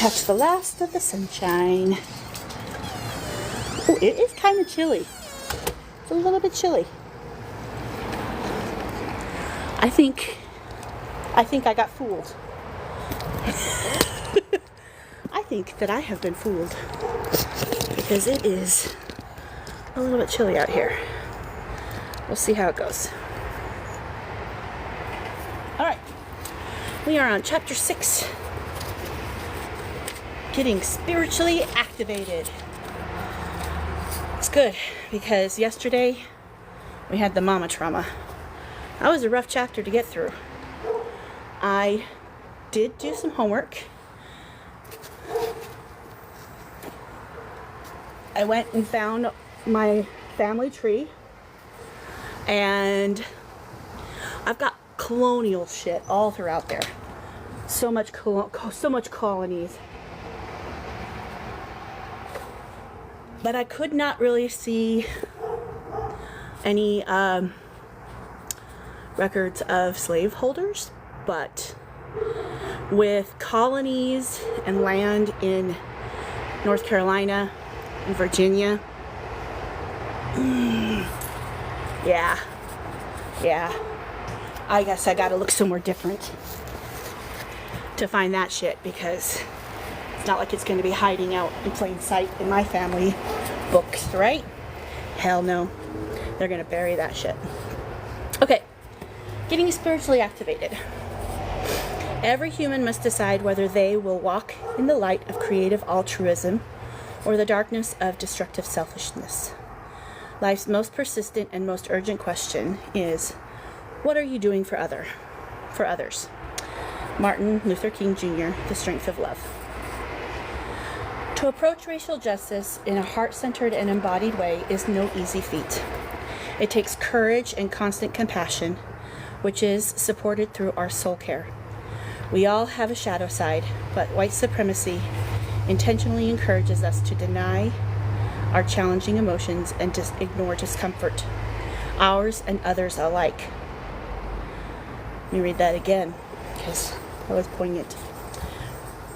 catch the last of the sunshine. Oh, it is kind of chilly. It's a little bit chilly. I think I got fooled. I think that I have been fooled because it is a little bit chilly out here. We'll see how it goes. All right, we are on chapter 6, getting spiritually activated. It's good because yesterday we had the mama trauma. That was a rough chapter to get through. I did do some homework. I went and found my family tree, and I've got colonial shit all throughout there. So much colonies. But I could not really see any records of slaveholders, but with colonies and land in North Carolina and Virginia, yeah, I guess I gotta look somewhere different to find that shit, because it's not like it's gonna be hiding out in plain sight in my family books, right? Hell no. They're gonna bury that shit. Okay, getting spiritually activated. Every human must decide whether they will walk in the light of creative altruism or the darkness of destructive selfishness. Life's most persistent and most urgent question is, what are you doing for others? Martin Luther King Jr., The Strength of Love. To approach racial justice in a heart-centered and embodied way is no easy feat. It takes courage and constant compassion, which is supported through our soul care. We all have a shadow side, but white supremacy intentionally encourages us to deny our challenging emotions and just ignore discomfort, ours and others alike. Let me read that again, because that was poignant.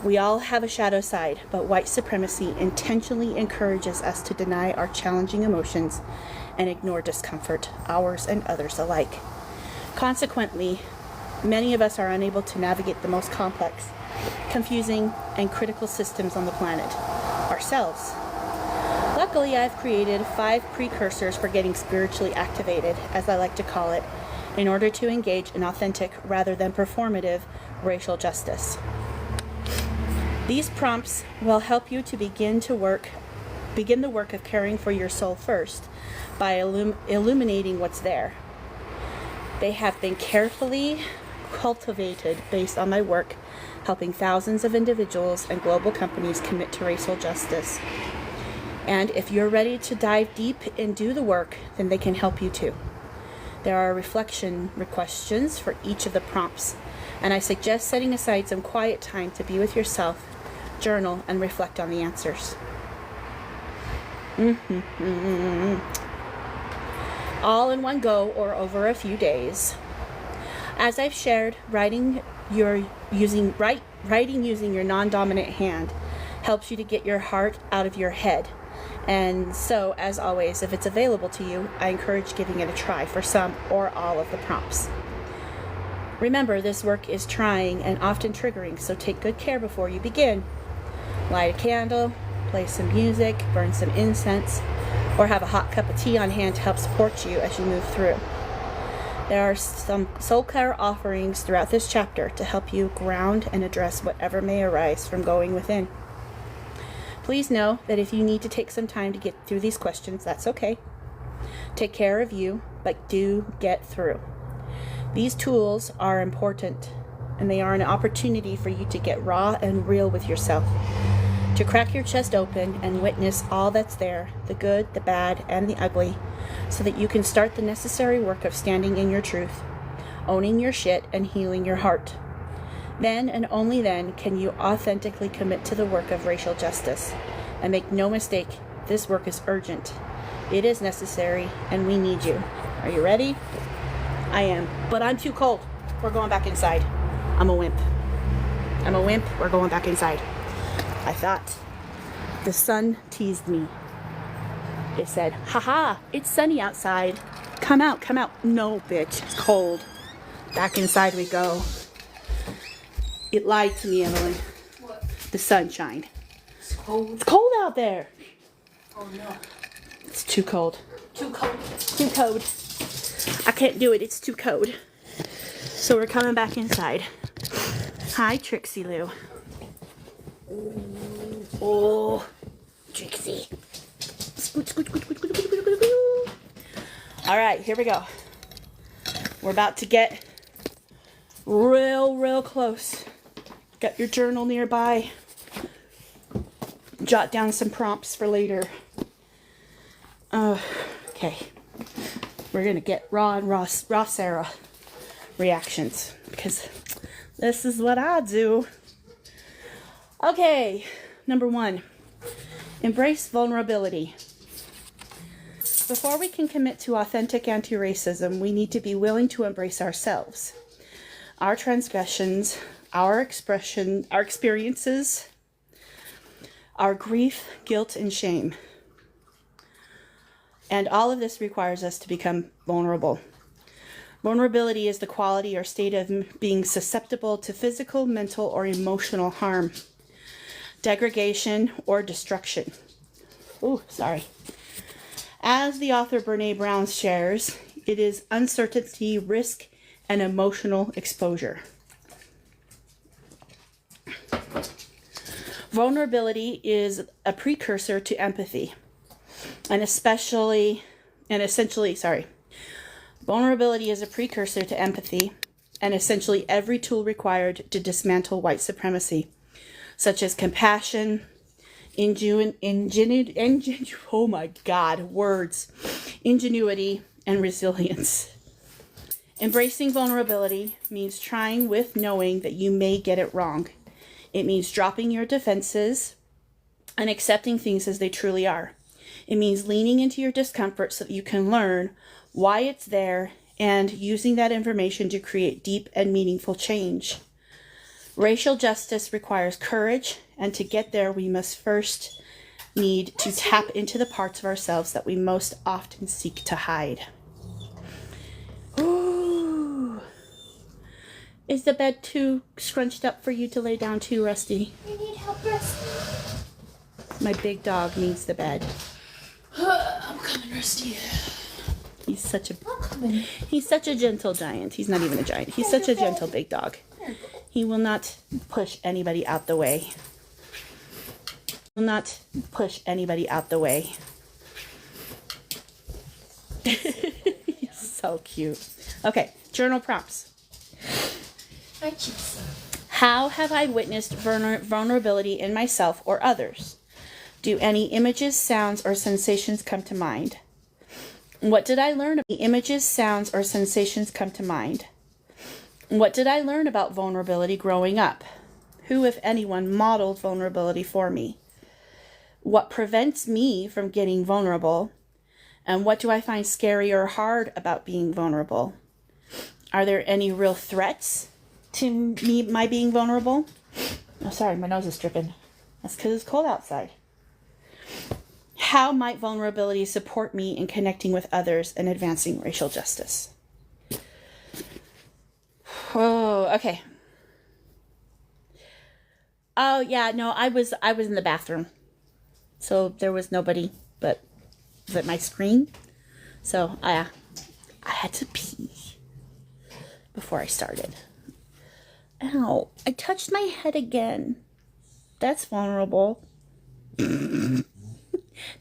We all have a shadow side, but white supremacy intentionally encourages us to deny our challenging emotions and ignore discomfort, ours and others alike. Consequently, many of us are unable to navigate the most complex, confusing, and critical systems on the planet, ourselves. Luckily, I've created 5 precursors for getting spiritually activated, as I like to call it, in order to engage in authentic rather than performative racial justice. These prompts will help you to begin the work of caring for your soul first by illuminating what's there. They have been carefully cultivated based on my work helping thousands of individuals and global companies commit to racial justice. And if you're ready to dive deep and do the work, then they can help you too. There are reflection questions for each of the prompts, and I suggest setting aside some quiet time to be with yourself, journal, and reflect on the answers. All in one go or over a few days. As I've shared, writing using your non-dominant hand helps you to get your heart out of your head. And so, as always, if it's available to you, I encourage giving it a try for some or all of the prompts. Remember, this work is trying and often triggering, so take good care before you begin. Light a candle, play some music, burn some incense, or have a hot cup of tea on hand to help support you as you move through. There are some soul care offerings throughout this chapter to help you ground and address whatever may arise from going within. Please know that if you need to take some time to get through these questions, that's okay. Take care of you, but do get through. These tools are important, and they are an opportunity for you to get raw and real with yourself, to crack your chest open and witness all that's there, the good, the bad, and the ugly, so that you can start the necessary work of standing in your truth, owning your shit, and healing your heart. Then and only then can you authentically commit to the work of racial justice. And make no mistake, this work is urgent. It is necessary, and we need you. Are you ready? I am, but I'm too cold. We're going back inside. I'm a wimp. We're going back inside. I thought. The sun teased me. It said, haha, it's sunny outside. Come out, come out. No, bitch, it's cold. Back inside we go. It lied to me, Evelyn. What? The sunshine. It's cold. It's cold out there. Oh no. It's too cold. Too cold. Too cold. I can't do it. It's too cold. So we're coming back inside. Hi, Trixie Lou. Oh, Trixie. Scoot, scoot, scoot, scoot, scoot, scoot, scoot, scoot, scoot. All right, here we go. We're about to get real close. Got your journal nearby. Jot down some prompts for later. Okay. We're going to get raw and raw Sarah reactions because this is what I do. Okay. Number 1. Embrace vulnerability. Before we can commit to authentic anti-racism, we need to be willing to embrace ourselves, our transgressions, our experiences, our grief, guilt, and shame. And all of this requires us to become vulnerable. Vulnerability is the quality or state of being susceptible to physical, mental, or emotional harm, degradation, or destruction. Ooh, sorry. As the author Brene Brown shares, it is uncertainty, risk, and emotional exposure. Vulnerability is a precursor to empathy, vulnerability is a precursor to empathy and essentially every tool required to dismantle white supremacy, such as compassion, ingenuity, and resilience. Embracing vulnerability means trying with knowing that you may get it wrong. It means dropping your defenses and accepting things as they truly are. It means leaning into your discomfort so that you can learn why it's there and using that information to create deep and meaningful change. Racial justice requires courage, and to get there, we must first need to tap into the parts of ourselves that we most often seek to hide. Ooh. Is the bed too scrunched up for you to lay down to, Rusty? You need help, Rusty? My big dog needs the bed. I'm coming, Rusty. He's such a I'm coming. He's such a gentle giant. He's not even a giant. He's such a gentle big dog. He will not push anybody out the way. Will not push anybody out the way. He's so cute. Okay, journal prompts. How have I witnessed vulnerability in myself or others? Do any images, sounds, or sensations come to mind? What did I learn? Images, sounds, or sensations come to mind. What did I learn about vulnerability growing up? Who, if anyone, modeled vulnerability for me? What prevents me from getting vulnerable? And what do I find scary or hard about being vulnerable? Are there any real threats to my being vulnerable? Oh, sorry, my nose is dripping. That's because it's cold outside. How might vulnerability support me in connecting with others and advancing racial justice? Oh, okay. Oh, yeah, no, I was in the bathroom. So there was nobody but my screen. So I had to pee before I started. Ow, I touched my head again. That's vulnerable.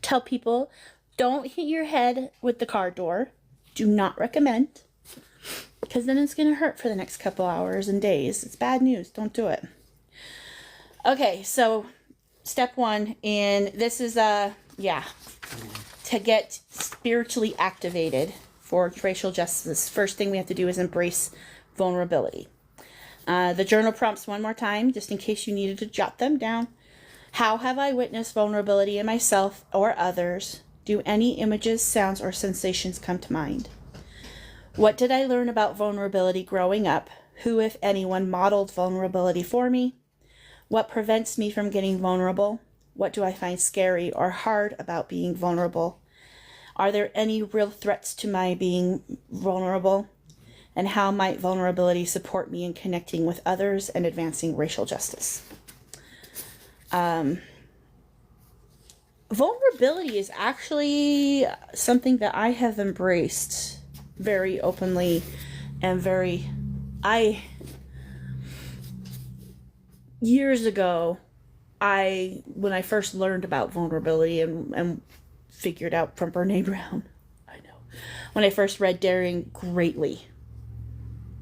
Tell people, don't hit your head with the car door. Do not recommend. Because then it's going to hurt for the next couple hours and days. It's bad news. Don't do it. Okay, so step 1, and this is, to get spiritually activated for racial justice. First thing we have to do is embrace vulnerability. The journal prompts one more time, just in case you needed to jot them down. How have I witnessed vulnerability in myself or others? Do any images, sounds, or sensations come to mind? What did I learn about vulnerability growing up? Who, if anyone, modeled vulnerability for me? What prevents me from getting vulnerable? What do I find scary or hard about being vulnerable? Are there any real threats to my being vulnerable? And how might vulnerability support me in connecting with others and advancing racial justice? Vulnerability is actually something that I have embraced very openly and years ago, when I first learned about vulnerability and figured out from Brene Brown, when I first read Daring Greatly,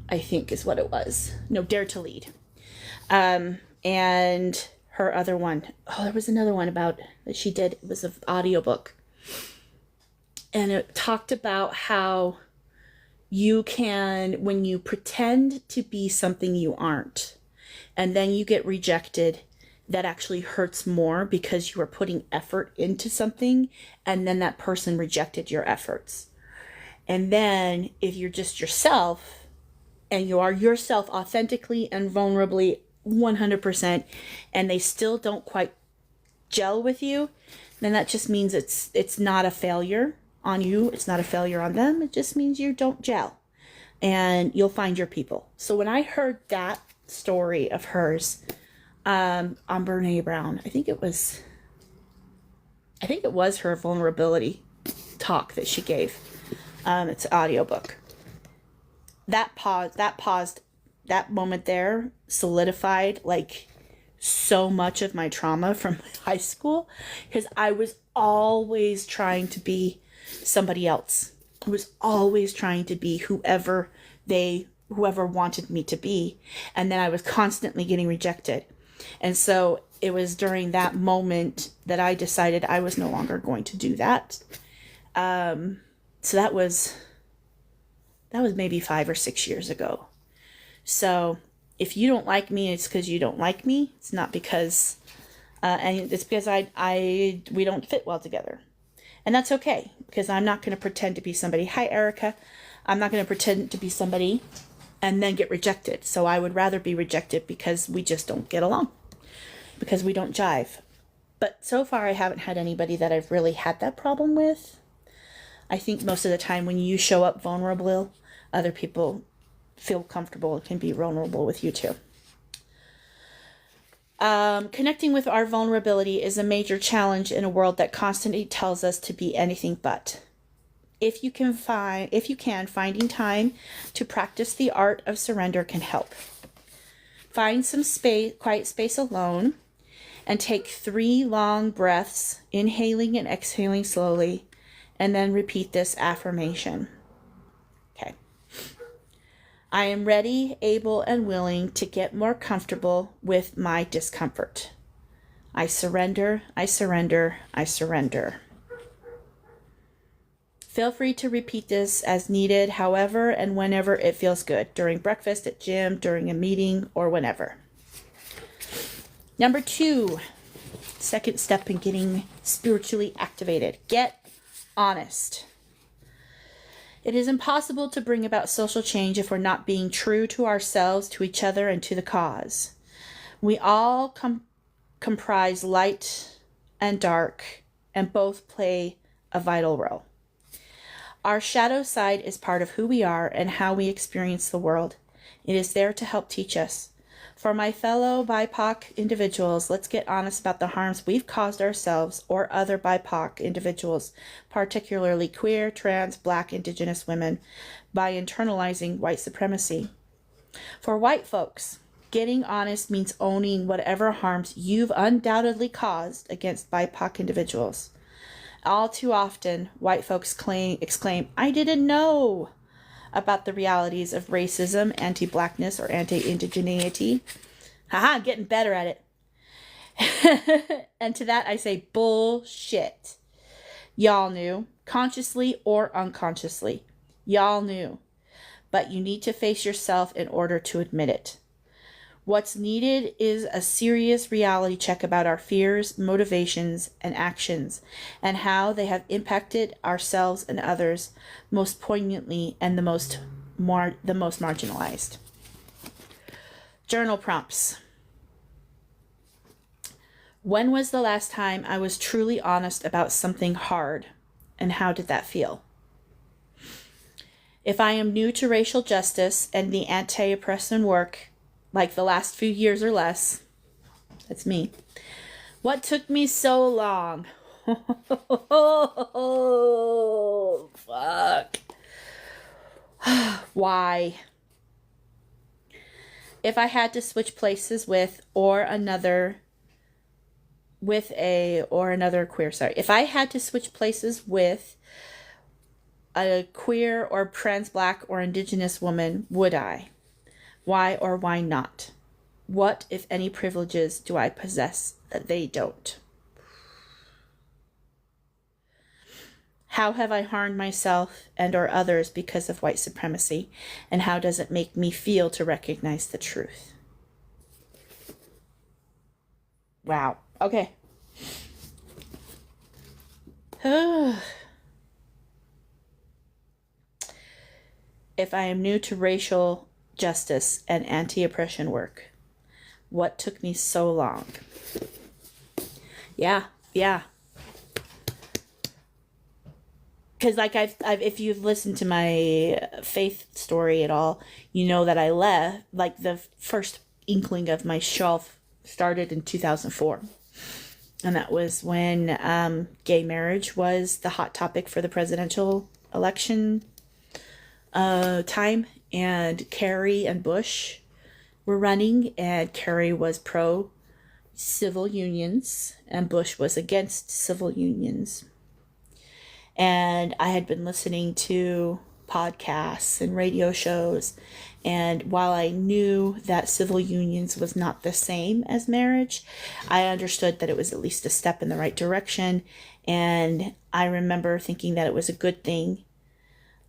I think is what it was. No, Dare to Lead. And her other one. Oh, there was another one about that she did. It was an audiobook. And it talked about how you can, when you pretend to be something you aren't, and then you get rejected, that actually hurts more because you were putting effort into something, and then that person rejected your efforts. And then if you're just yourself, and you are yourself authentically and vulnerably 100%, and they still don't quite gel with you, then that just means it's not a failure on you. It's not a failure on them. It just means you don't gel, and you'll find your people. So when I heard that story of hers on Brene Brown, I think it was her vulnerability talk that she gave. It's an audiobook. That moment there solidified like so much of my trauma from high school, because I was always trying to be somebody else. I was always trying to be whoever wanted me to be, and then I was constantly getting rejected. And so it was during that moment that I decided I was no longer going to do that. So that was maybe 5 or 6 years ago. So if you don't like me, it's because you don't like me. It's not because, and it's because we don't fit well together. And that's okay, because I'm not going to pretend to be somebody. Hi, Erica. I'm not going to pretend to be somebody and then get rejected. So I would rather be rejected because we just don't get along, because we don't jive. But so far I haven't had anybody that I've really had that problem with. I think most of the time when you show up vulnerable, other people feel comfortable and can be vulnerable with you too. Connecting with our vulnerability is a major challenge in a world that constantly tells us to be anything but. If you can, finding time to practice the art of surrender can help. Find some quiet space alone, and take 3 long breaths, inhaling and exhaling slowly, and then repeat this affirmation. Okay. I am ready, able, and willing to get more comfortable with my discomfort. I surrender, I surrender, I surrender. Feel free to repeat this as needed, however and whenever it feels good, during breakfast, at gym, during a meeting, or whenever. Number 2, second step in getting spiritually activated. Get honest. It is impossible to bring about social change if we're not being true to ourselves, to each other, and to the cause. We all comprise light and dark, and both play a vital role. Our shadow side is part of who we are and how we experience the world. It is there to help teach us. For my fellow BIPOC individuals, let's get honest about the harms we've caused ourselves or other BIPOC individuals, particularly queer, trans, Black, Indigenous women, by internalizing white supremacy. For white folks, getting honest means owning whatever harms you've undoubtedly caused against BIPOC individuals. All too often, white folks exclaim, "I didn't know," about the realities of racism, anti-Blackness, or anti-indigeneity. Haha, getting better at it. And to that I say, bullshit. Y'all knew, consciously or unconsciously. Y'all knew. But you need to face yourself in order to admit it. What's needed is a serious reality check about our fears, motivations, and actions, and how they have impacted ourselves and others most poignantly and the most marginalized. Journal prompts. When was the last time I was truly honest about something hard, and how did that feel? If I am new to racial justice and the anti-oppression work, like the last few years or less, that's me. What took me so long? Oh, fuck. Why? If I had to switch places with another queer, if I had to switch places with a queer or trans, black, or indigenous woman, would I? Why or why not? What, if any, privileges do I possess that they don't? How have I harmed myself and or others because of white supremacy? And how does it make me feel to recognize the truth? Wow. Okay. If I am new to racial justice and anti-oppression work, what took me so long? Yeah. Because like if you've listened to my faith story at all, you know that I left, like the first inkling of my shelf started in 2004. And that was when gay marriage was the hot topic for the presidential election time. And Kerry and Bush were running, and Kerry was pro civil unions and Bush was against civil unions. And I had been listening to podcasts and radio shows, and while I knew that civil unions was not the same as marriage, I understood that it was at least a step in the right direction, and I remember thinking that it was a good thing.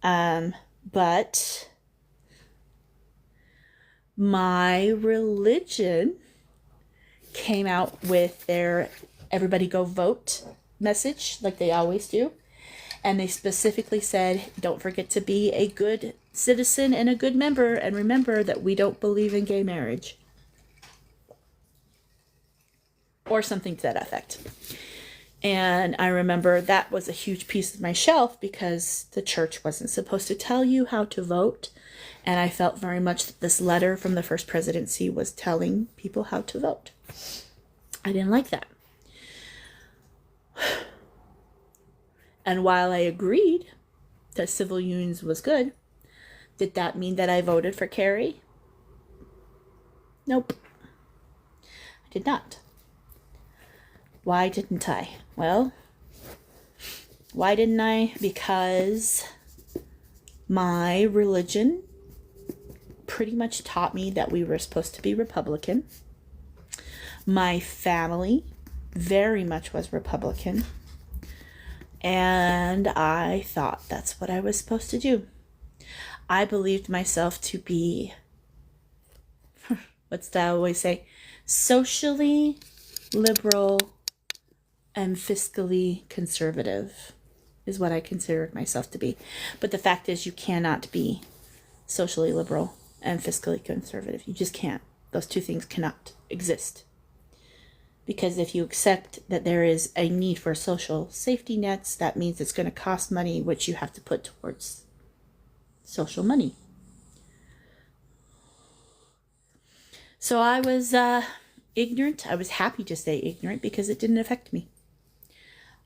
But my religion came out with their everybody go vote message, like they always do. And they specifically said, don't forget to be a good citizen and a good member, and remember that we don't believe in gay marriage. Or something to that effect. And I remember that was a huge piece of my shelf because the church wasn't supposed to tell you how to vote. And I felt very much that this letter from the first presidency was telling people how to vote. I didn't like that. And while I agreed that civil unions was good, did that mean that I voted for Kerry? Nope. I did not. Why didn't I? Well, why didn't I? Because my religion pretty much taught me that we were supposed to be Republican. My family very much was Republican. And I thought that's what I was supposed to do. I believed myself to be, what's that I always say? Socially liberal and fiscally conservative is what I considered myself to be. But the fact is, you cannot be socially liberal and fiscally conservative. You just can't. Those two things cannot exist. Because if you accept that there is a need for social safety nets, that means it's going to cost money, which you have to put towards social money. So I was ignorant. I was happy to stay ignorant because it didn't affect me.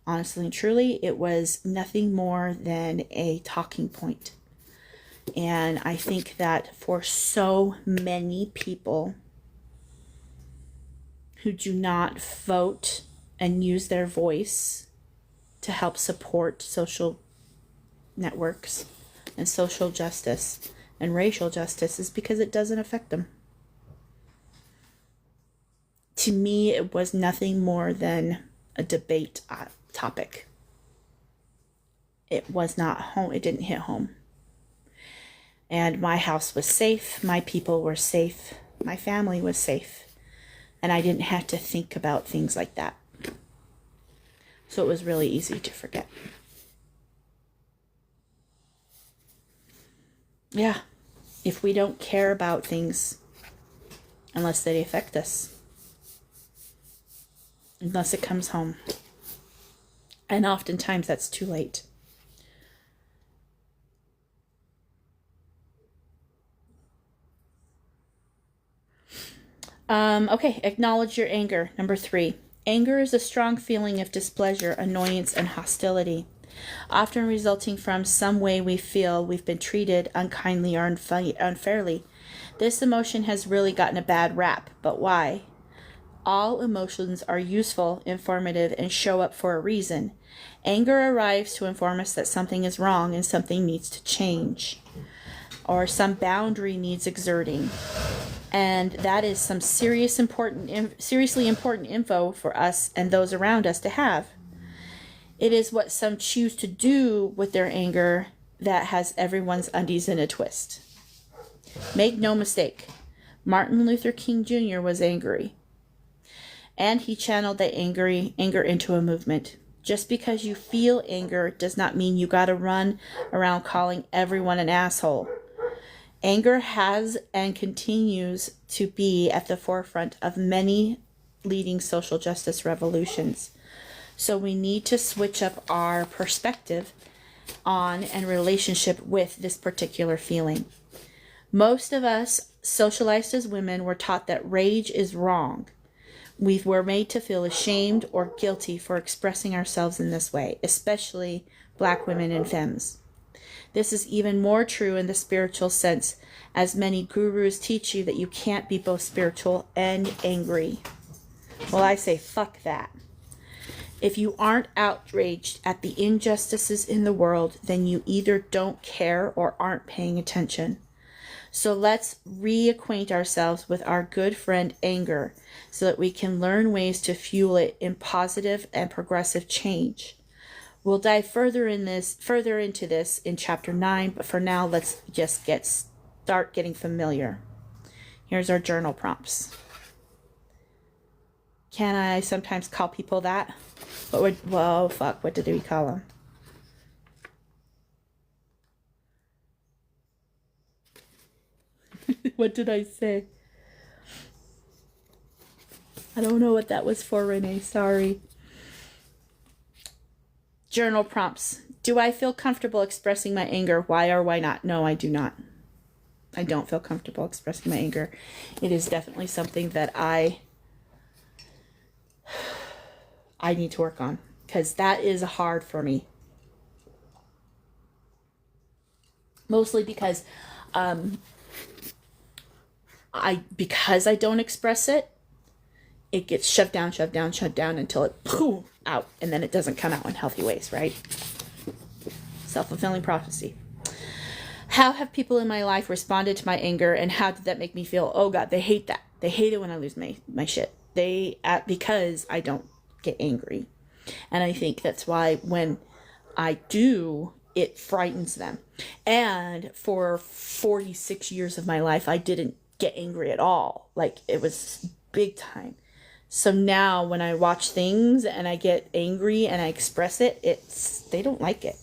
Honestly and truly, it was nothing more than a talking point. And I think that for so many people who do not vote and use their voice to help support social networks and social justice and racial justice is because it doesn't affect them. To me, it was nothing more than a debate topic. It was not home. It didn't hit home. And my house was safe. My people were safe. My family was safe. And I didn't have to think about things like that. So it was really easy to forget. Yeah. If we don't care about things unless they affect us, unless it comes home. And oftentimes that's too late. Okay, acknowledge your anger. Number 3. Anger is a strong feeling of displeasure, annoyance, and hostility, often resulting from some way we feel we've been treated unkindly or unfairly. This emotion has really gotten a bad rap, but why? All emotions are useful, informative, and show up for a reason. Anger arrives to inform us that something is wrong and something needs to change, or some boundary needs exerting. And that is some seriously important info for us and those around us to have. It is what some choose to do with their anger that has everyone's undies in a twist. Make no mistake, Martin Luther King Jr. was angry. And he channeled that anger into a movement. Just because you feel anger does not mean you gotta run around calling everyone an asshole. Anger has and continues to be at the forefront of many leading social justice revolutions. So we need to switch up our perspective on and relationship with this particular feeling. Most of us, socialized as women, were taught that rage is wrong. We were made to feel ashamed or guilty for expressing ourselves in this way, especially Black women and femmes. This is even more true in the spiritual sense, as many gurus teach you that you can't be both spiritual and angry. Well, I say fuck that. If you aren't outraged at the injustices in the world, then you either don't care or aren't paying attention. So let's reacquaint ourselves with our good friend anger so that we can learn ways to fuel it in positive and progressive change. We'll dive further into this in chapter 9, but for now, let's just start getting familiar. Here's our journal prompts. Can I sometimes call people that? What did we call them? What did I say? I don't know what that was for, Renee. Sorry. Journal prompts. Do I feel comfortable expressing my anger? Why or why not? No, I do not. I don't feel comfortable expressing my anger. It is definitely something that I need to work on, because that is hard for me. Mostly because I don't express it, it gets shoved down until it poof out, and then it doesn't come out in healthy ways, right? Self-fulfilling prophecy. How have people in my life responded to my anger, and how did that make me feel? Oh God, they hate that. They hate it when I lose my shit. Because I don't get angry. And I think that's why when I do, it frightens them. And for 46 years of my life, I didn't get angry at all. Like, it was big time. So now when I watch things and I get angry and I express it, they don't like it.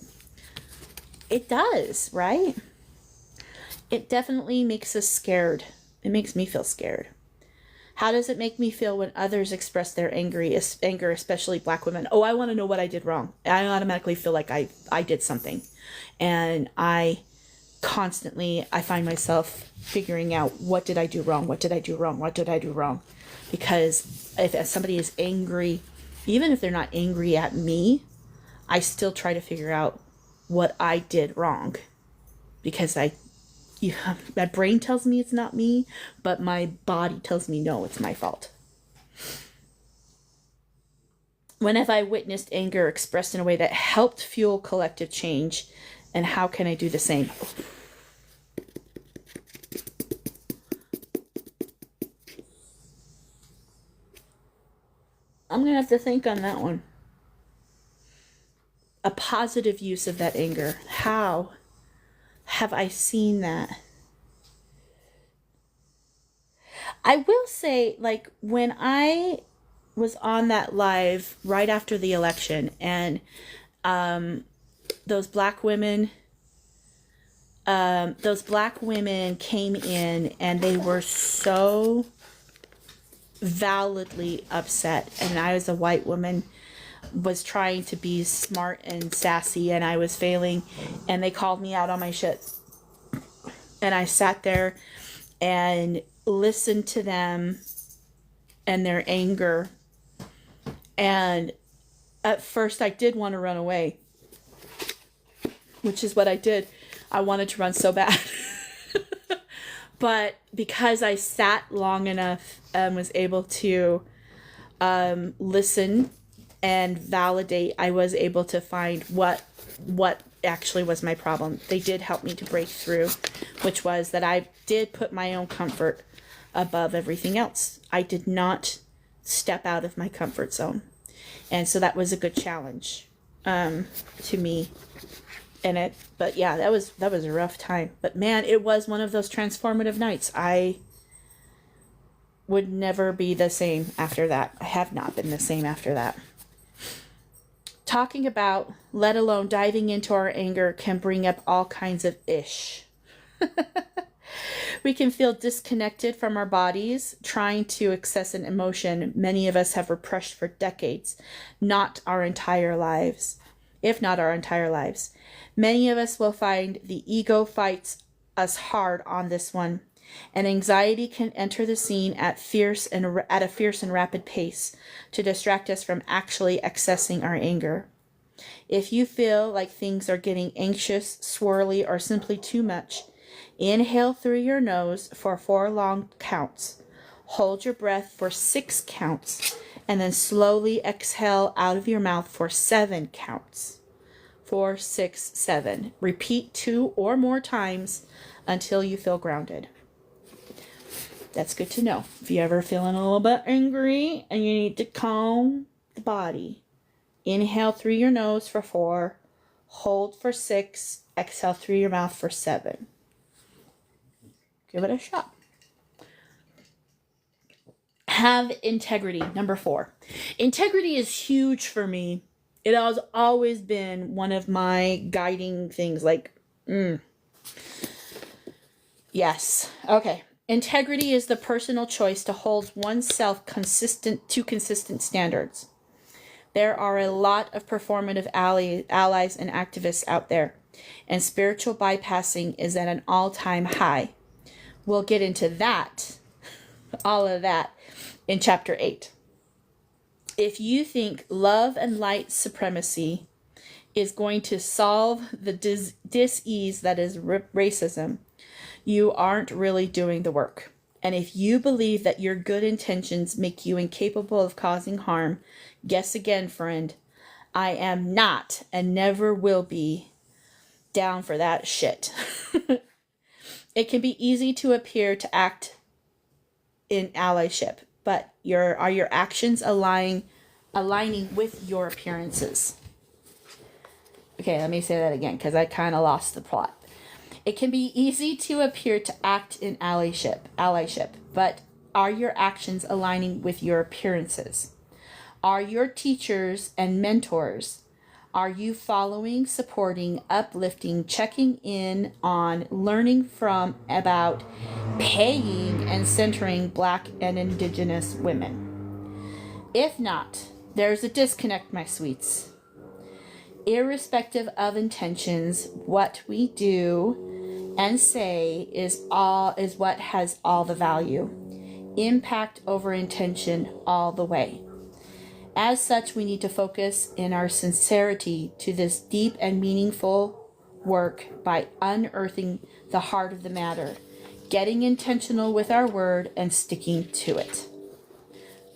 It does, right? It definitely makes us scared. It makes me feel scared. How does it make me feel when others express their anger, especially Black women? Oh, I want to know what I did wrong. I automatically feel like I did something. And I find myself figuring out, what did I do wrong? What did I do wrong? What did I do wrong? Because if somebody is angry, even if they're not angry at me, I still try to figure out what I did wrong. Because my brain tells me it's not me, but my body tells me no, it's my fault. When have I witnessed anger expressed in a way that helped fuel collective change, and how can I do the same? I'm going to have to think on that one. A positive use of that anger. How have I seen that? I will say, like, when I was on that live right after the election, and those black women came in, and they were so validly upset, and I, as a white woman, was trying to be smart and sassy, and I was failing, and they called me out on my shit. And I sat there and listened to them and their anger. And at first I did want to run away, which is what I did. I wanted to run so bad. But because I sat long enough and was able to listen and validate, I was able to find what actually was my problem. They did help me to break through, which was that I did put my own comfort above everything else. I did not step out of my comfort zone. And so that was a good challenge to me in it. But yeah, that was a rough time. But man, it was one of those transformative nights. I would never be the same after that. I have not been the same after that. Talking about, let alone diving into our anger, can bring up all kinds of ish. We can feel disconnected from our bodies, trying to access an emotion many of us have repressed for decades, not our entire lives, if not our entire lives. Many of us will find the ego fights us hard on this one, and anxiety can enter the scene at a fierce and rapid pace to distract us from actually accessing our anger. If you feel like things are getting anxious, swirly, or simply too much, inhale through your nose for 4 long counts. Hold your breath for 6 counts, and then slowly exhale out of your mouth for 7 counts. 4, 6, 7. Repeat 2 or more times until you feel grounded. That's good to know. If you're ever feeling a little bit angry and you need to calm the body, inhale through your nose for 4, hold for 6, exhale through your mouth for 7. Give it a shot. Have integrity. Number 4. Integrity is huge for me. It has always been one of my guiding things. Yes. Okay. Integrity is the personal choice to hold oneself to consistent standards. There are a lot of performative allies and activists out there, and spiritual bypassing is at an all-time high. We'll get into that, all of that, in Chapter 8. If you think love and light supremacy is going to solve the dis-ease that is racism, you aren't really doing the work. And if you believe that your good intentions make you incapable of causing harm, guess again, friend. I am not and never will be down for that shit. It can be easy to appear to act in allyship, but are your actions aligning with your appearances? Okay, let me say that again because I kind of lost the plot. It can be easy to appear to act in allyship, but are your actions aligning with your appearances? Are your teachers and mentors, are you following, supporting, uplifting, checking in on, learning from, about, paying, and centering Black and Indigenous women? If not, there's a disconnect, my sweets. Irrespective of intentions, what we do and say is what has all the value. Impact over intention all the way. As such, we need to focus in our sincerity to this deep and meaningful work by unearthing the heart of the matter, getting intentional with our word, and sticking to it.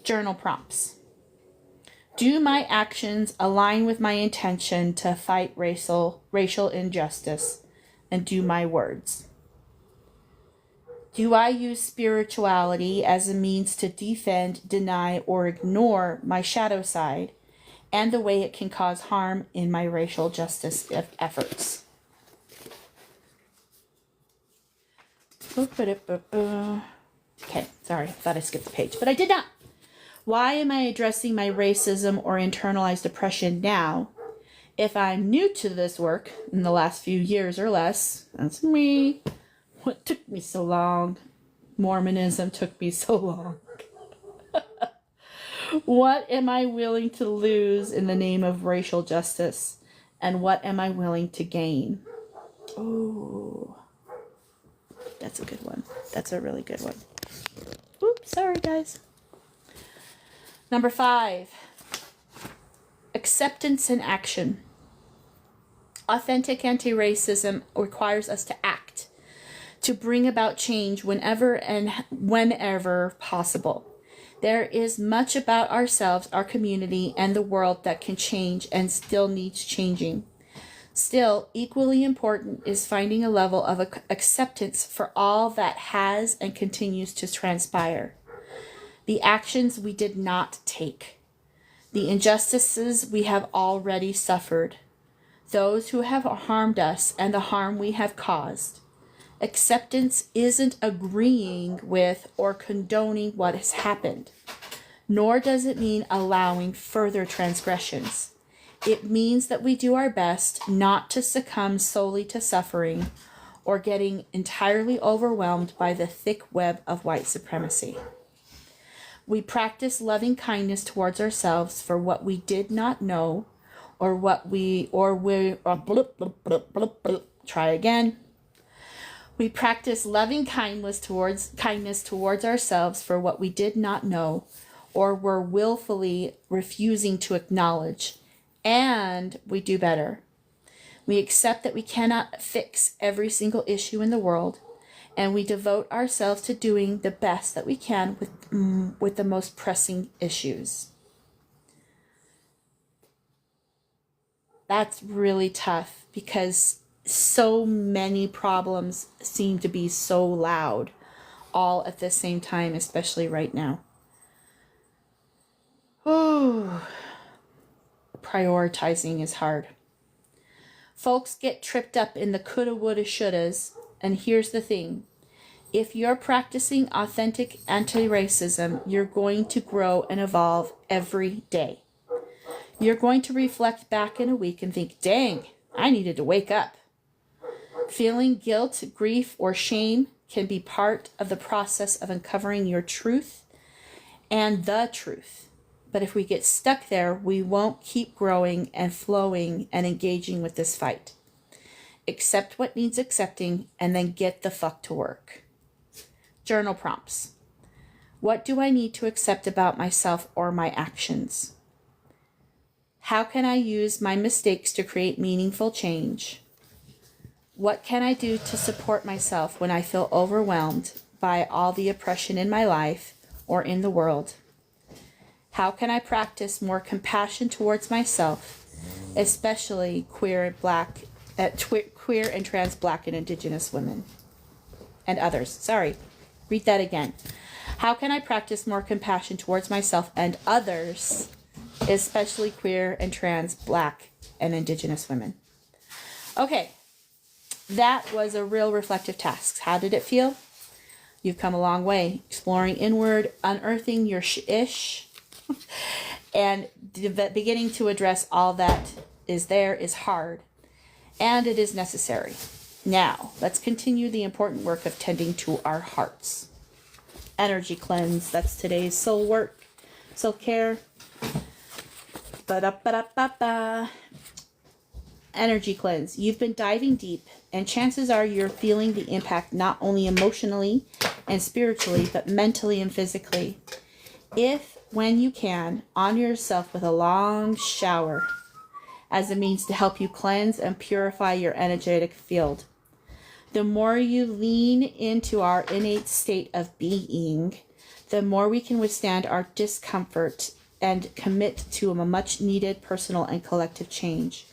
Journal prompts. Do my actions align with my intention to fight racial injustice? And do my words? Do I use spirituality as a means to defend, deny, or ignore my shadow side and the way it can cause harm in my racial justice efforts? Okay, sorry, I thought I skipped the page, but I did not. Why am I addressing my racism or internalized oppression now? If I'm new to this work in the last few years or less, that's me. What took me so long? Mormonism took me so long. What am I willing to lose in the name of racial justice? And what am I willing to gain? Oh, that's a good one. That's a really good one. Oops, sorry guys. Number 5, acceptance and action. Authentic anti-racism requires us to act, to bring about change whenever possible. There is much about ourselves, our community, and the world that can change and still needs changing. Still, equally important is finding a level of acceptance for all that has and continues to transpire. The actions we did not take. The injustices we have already suffered. Those who have harmed us and the harm we have caused. Acceptance isn't agreeing with or condoning what has happened, nor does it mean allowing further transgressions. It means that we do our best not to succumb solely to suffering or getting entirely overwhelmed by the thick web of white supremacy. We practice loving kindness towards ourselves for what we did not know try again. We practice loving kindness towards ourselves for what we did not know or were willfully refusing to acknowledge. And we do better. We accept that we cannot fix every single issue in the world, and we devote ourselves to doing the best that we can with the most pressing issues. That's really tough because so many problems seem to be so loud all at the same time, especially right now. Oh, prioritizing is hard. Folks get tripped up in the coulda, woulda, shouldas, and here's the thing. If you're practicing authentic anti-racism, you're going to grow and evolve every day. You're going to reflect back in a week and think, dang, I needed to wake up. Feeling guilt, grief, or shame can be part of the process of uncovering your truth and the truth. But if we get stuck there, we won't keep growing and flowing and engaging with this fight. Accept what needs accepting and then get the fuck to work. Journal prompts. What do I need to accept about myself or my actions? How can I use my mistakes to create meaningful change? What can I do to support myself when I feel overwhelmed by all the oppression in my life or in the world? How can I practice more compassion towards myself, especially queer and trans Black and Indigenous women and others? Sorry, read that again. How can I practice more compassion towards myself and others, especially queer and trans Black and Indigenous women? Okay, that was a real reflective task. How did it feel? You've come a long way, exploring inward, unearthing your ish, and beginning to address all that is there is hard, and it is necessary. Now, let's continue the important work of tending to our hearts. Energy cleanse, that's today's soul work, self-care. Ba-da-ba-da-ba-ba. Energy cleanse. You've been diving deep, and chances are you're feeling the impact not only emotionally and spiritually, but mentally and physically. If, when you can, honor yourself with a long shower as a means to help you cleanse and purify your energetic field. The more you lean into our innate state of being, the more we can withstand our discomfort and commit to a much needed personal and collective change.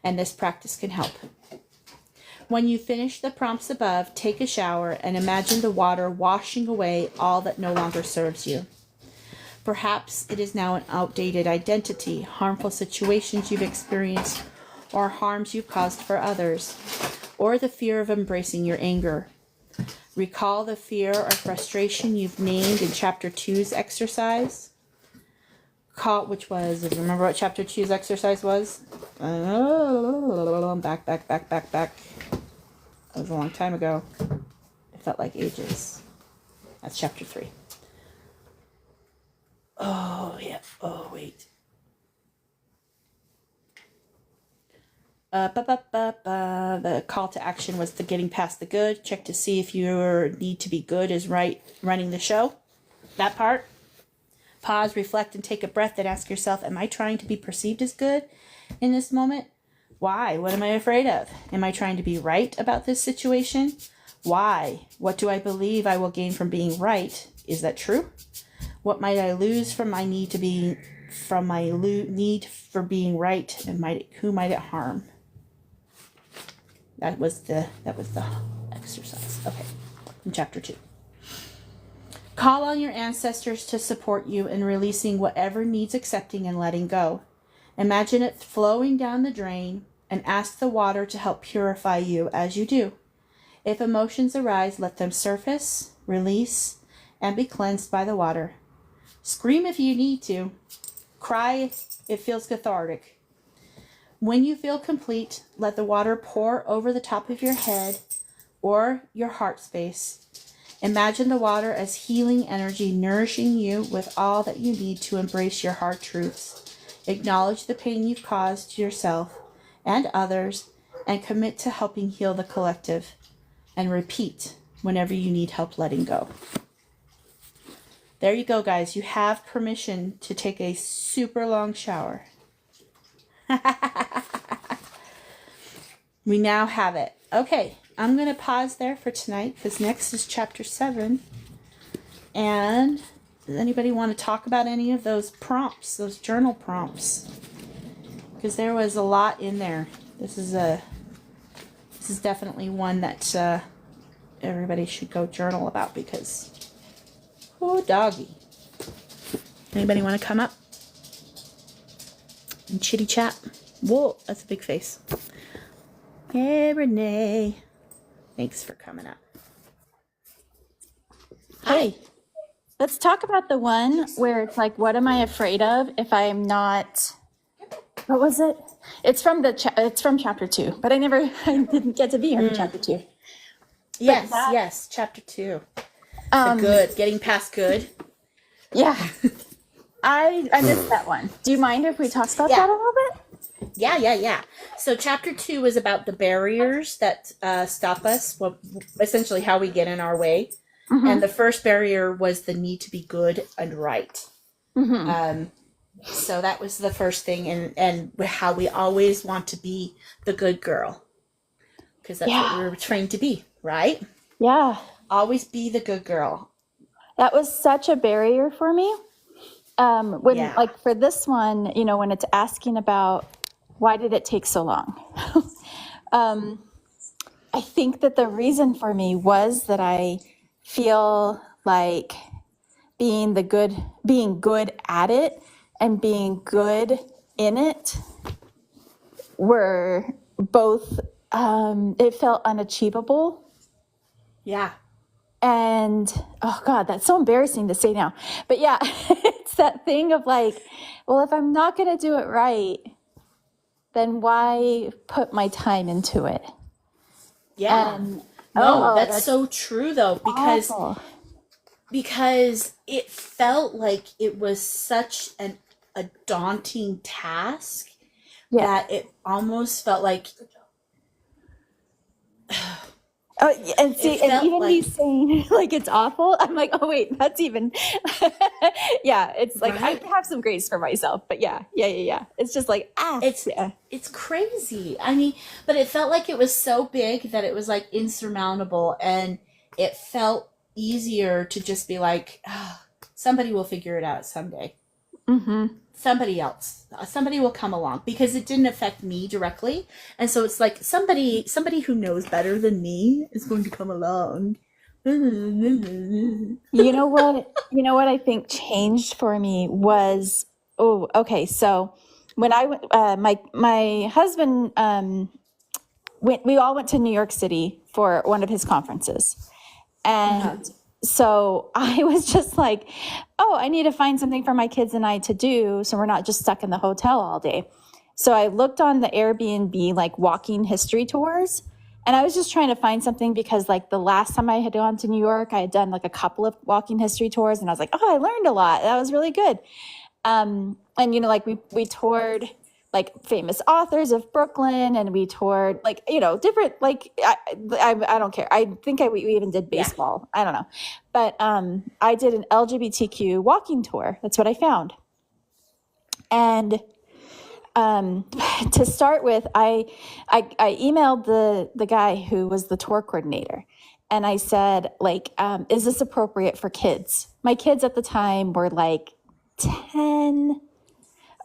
And this practice can help. When you finish the prompts above, take a shower and imagine the water washing away all that no longer serves you. Perhaps it is now an outdated identity, harmful situations you've experienced, or harms you've caused for others, or the fear of embracing your anger. Recall the fear or frustration you've named in Chapter 2's exercise. Which was, if you remember what Chapter 2's exercise was? Back. That was a long time ago. It felt like ages. That's Chapter 3. Oh, yeah. Oh, wait. The call to action was the getting past the good. Check to see if your need to be good is right running the show. That part. Pause, reflect, and take a breath and ask yourself, am I trying to be perceived as good in this moment? Why? What am I afraid of? Am I trying to be right about this situation? Why? What do I believe I will gain from being right? Is that true? What might I lose from my need to be need for being right, and who might it harm? That was the exercise. Okay. In chapter 2. Call on your ancestors to support you in releasing whatever needs accepting and letting go. Imagine it flowing down the drain and ask the water to help purify you as you do. If emotions arise, let them surface, release, and be cleansed by the water. Scream if you need to. Cry if it feels cathartic. When you feel complete, let the water pour over the top of your head or your heart space. Imagine the water as healing energy nourishing you with all that you need to embrace your hard truths. Acknowledge the pain you've caused to yourself and others and commit to helping heal the collective. And repeat whenever you need help letting go. There you go, guys. You have permission to take a super long shower. We now have it. Okay, I'm going to pause there for tonight because next is chapter 7. And does anybody want to talk about any of those prompts, those journal prompts? Because there was a lot in there. This is definitely one that everybody should go journal about because, oh, doggy. Anybody want to come up and chitty chat? Whoa, that's a big face. Hey, Renee. Thanks for coming up. Hi. Let's talk about the one where it's like, what am I afraid of if I'm not, what was it? It's from chapter 2, but I didn't get to be here for chapter 2. Yes, chapter 2. The good, getting past good. Yeah. I missed that one. Do you mind if we talk about that a little bit? Yeah. So chapter 2 is about the barriers that stop us, essentially how we get in our way. Mm-hmm. And the first barrier was the need to be good and right. Mm-hmm. So that was the first thing, and how we always want to be the good girl. Because that's what we were trained to be, right? Yeah. Always be the good girl. That was such a barrier for me. Like for this one, when it's asking about why did it take so long? I think that the reason for me was that I feel like being good at it and being good in it were both, it felt unachievable. Yeah. And, oh God, that's so embarrassing to say now. But yeah, it's that thing of like, well, if I'm not going to do it right, then why put my time into it? Yeah. That's so true though, because it felt like it was such a daunting task that it almost felt like and see, and even like, me saying like it's awful, I'm like, oh wait, that's even it's like I have some grace for myself, but yeah. It's just like it's crazy. I mean, but it felt like it was so big that it was like insurmountable, and it felt easier to just be like, somebody will figure it out someday. Mm-hmm. Somebody will come along, because it didn't affect me directly, and so it's like somebody who knows better than me is going to come along. You know what I think changed for me was, so when I went, my husband we all went to New York City for one of his conferences, and so I was just like, I need to find something for my kids and I to do, so we're not just stuck in the hotel all day. So I looked on the Airbnb, like walking history tours, And I was just trying to find something because like the last time I had gone to New York, I had done like a couple of walking history tours and I was like, oh, I learned a lot. That was really good. And you know, like we toured like famous authors of Brooklyn, and we toured like, you know, different, like I don't care. I think we even did baseball. I don't know, but I did an LGBTQ walking tour. That's what I found. And to start with, I emailed the guy who was the tour coordinator, and I said, like, is this appropriate for kids? My kids at the time were like 10.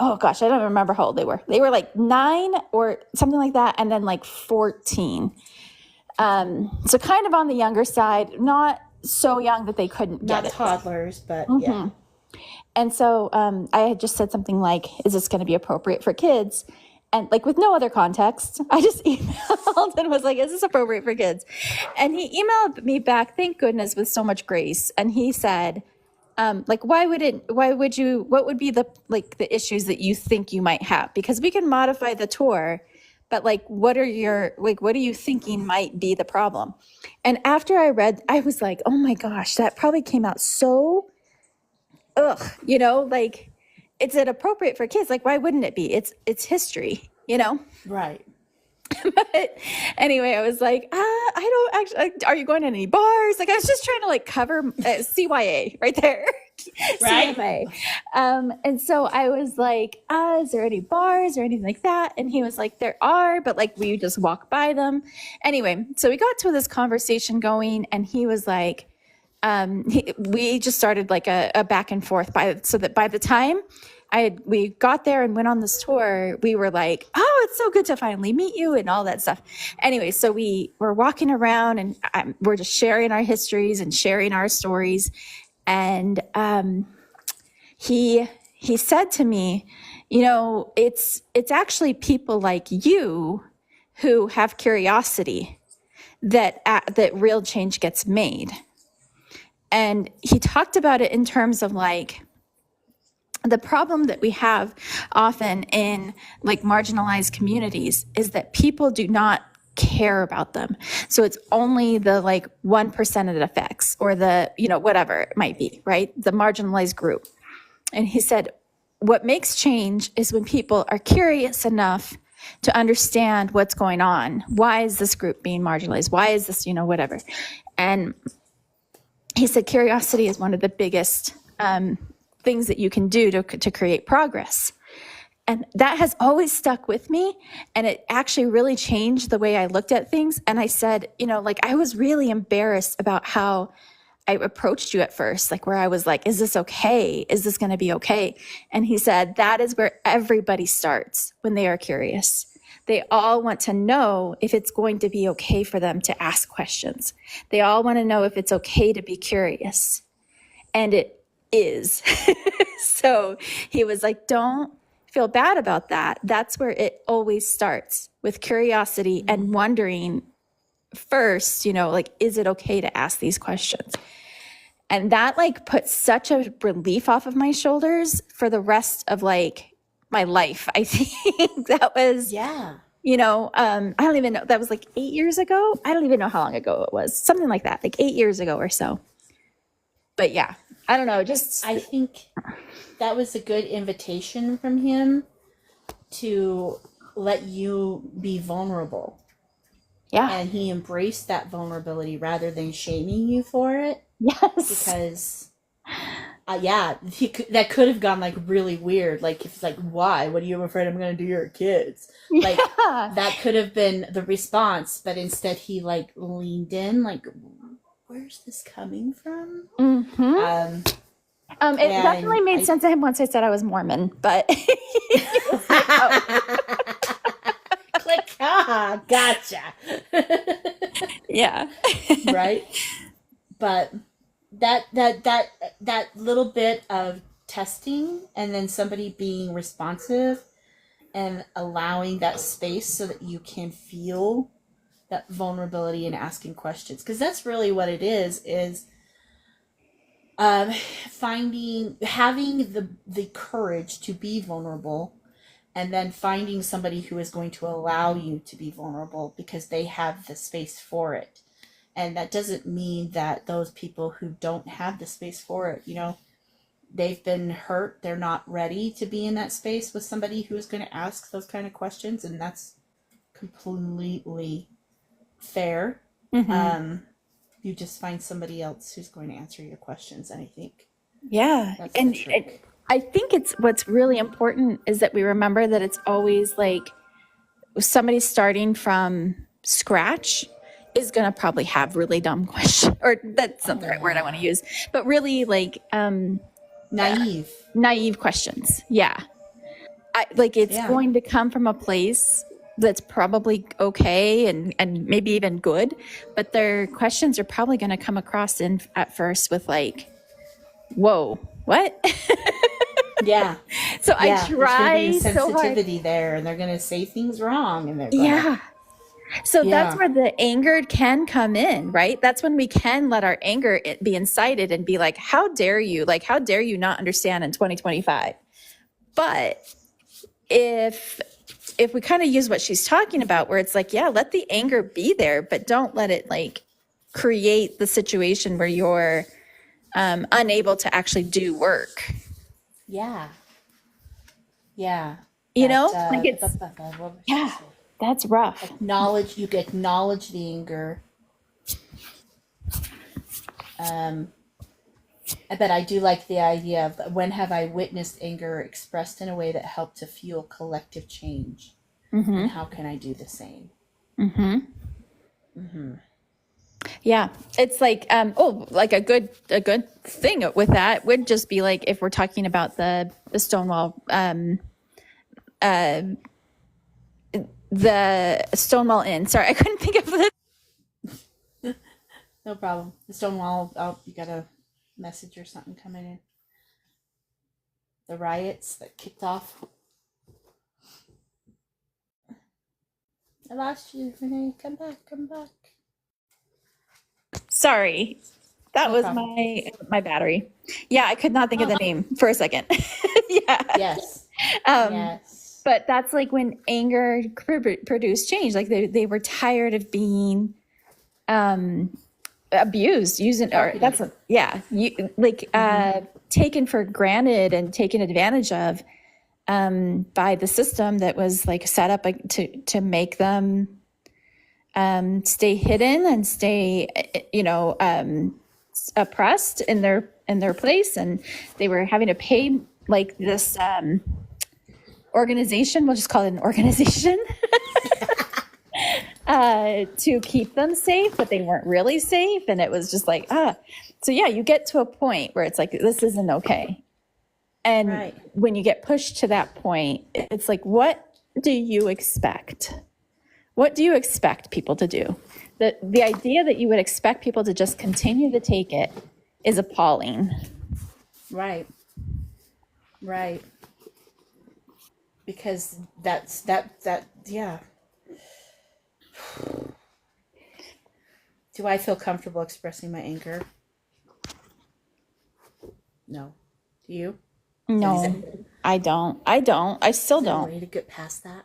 Oh gosh, I don't remember how old they were. They were like 9 or something like that, and then like 14. So kind of on the younger side, not so young that they couldn't Not get it. toddlers, but yeah. And so I had just said something like, is this going to be appropriate for kids? And like with no other context, I just emailed and was like, is this appropriate for kids? And he emailed me back, thank goodness, with so much grace. And he said, like, what would be the issues that you think you might have? Because we can modify the tour, but like, what are you thinking might be the problem? And after I read, I was like, oh my gosh, that probably came out so, you know, like, is it appropriate for kids? Like, why wouldn't it be? It's history, you know? Right. But anyway, I was like, I don't actually, are you going to any bars? Like, I was just trying to like cover CYA right there. Right. CMA. And so I was like, is there any bars or anything like that? And he was like, there are, but like, we just walk by them. Anyway, so we got to this conversation going, and he was like, we just started like a back and forth so that by the time we got there and went on this tour, we were like, oh, it's so good to finally meet you and all that stuff. Anyway, so we were walking around and we're just sharing our histories and sharing our stories. And he said to me, you know, it's actually people like you who have curiosity that real change gets made. And he talked about it in terms of like the problem that we have often in like marginalized communities is that people do not care about them. So it's only the like 1% of the effects, or the, you know, whatever it might be, right? The marginalized group. And he said, what makes change is when people are curious enough to understand what's going on. Why is this group being marginalized? Why is this, you know, whatever? And he said curiosity is one of the biggest things that you can do to create progress. And that has always stuck with me. And it actually really changed the way I looked at things. And I said, you know, like, I was really embarrassed about how I approached you at first, like where I was like, is this okay? Is this going to be okay? And he said, that is where everybody starts when they are curious. They all want to know if it's going to be okay for them to ask questions. They all want to know if it's okay to be curious. And it is. So he was like, don't feel bad about that. That's where it always starts, with curiosity and wondering first, you know, like, is it okay to ask these questions? And that like put such a relief off of my shoulders for the rest of like my life. I think that was, you know, I don't even know, that was like 8 years ago. I don't even know how long ago it was, something like that, like 8 years ago or so. But yeah, I don't know, I think that was a good invitation from him to let you be vulnerable. Yeah. And he embraced that vulnerability rather than shaming you for it. Yes. Because, that could have gone like really weird. Like, if it's like, why? What are you afraid I'm going to do to your kids? Like, that could have been the response. But instead he like leaned in, like, where's this coming from? Mm-hmm. It definitely made sense to him once I said I was Mormon, but click, gotcha. Yeah. Right. But that little bit of testing, and then somebody being responsive and allowing that space so that you can feel that vulnerability and asking questions, because that's really what it is having the courage to be vulnerable and then finding somebody who is going to allow you to be vulnerable because they have the space for it. And that doesn't mean that those people who don't have the space for it, they've been hurt, they're not ready to be in that space with somebody who is going to ask those kind of questions, and that's completely fair. You just find somebody else who's going to answer your questions, and I think Yeah. that's And the trick. I think it's what's really important is that we remember that it's always like somebody starting from scratch is going to probably have really dumb questions, or that's not the right word I want to use, but really like Naive. naive questions. Yeah. It's Yeah. going to come from a place that's probably okay and maybe even good, but their questions are probably going to come across at first with like, whoa, what? Yeah. So I Yeah. There's going to be try a so hard. sensitivity there, and they're going to say things wrong, and they're going Yeah. So that's Yeah. where the anger can come in, right? That's when we can let our anger be incited and be like, how dare you? Like, how dare you not understand in 2025? But if we kind of use what she's talking about, where it's like, yeah, let the anger be there, but don't let it like create the situation where you're unable to actually do work. Yeah. Yeah. You know, like What it's, was I yeah, say? that's rough. You acknowledge the anger. But I do like the idea of when have I witnessed anger expressed in a way that helped to fuel collective change, and how can I do the same? Yeah, it's like like a good thing with that would just be like if we're talking about the Stonewall the Stonewall Inn. Sorry, I couldn't think of it. No problem. The Stonewall. Oh, you got a message or something coming in. The riots that kicked off. I lost you, Renee. Come back. Come back. Sorry, that No was problem. my battery. Yeah, I could not think of the name for a second. Yeah. Yes. Yes. But that's like when anger produced change. Like they were tired of being abused, using, or that's taken for granted and taken advantage of by the system that was like set up to make them stay hidden and stay, oppressed in their place, and they were having to pay like this organization. We'll just call it an organization. To keep them safe, but they weren't really safe, and it was just like so yeah, you get to a point where it's like this isn't okay, and Right. when you get pushed to that point, it's like, what do you expect? What do you expect people to do? The idea that you would expect people to just continue to take it is appalling. Right. Right. Because that yeah. Do I feel comfortable expressing my anger? No. Do you? No, I don't. I still Is there a don't. way to get past that?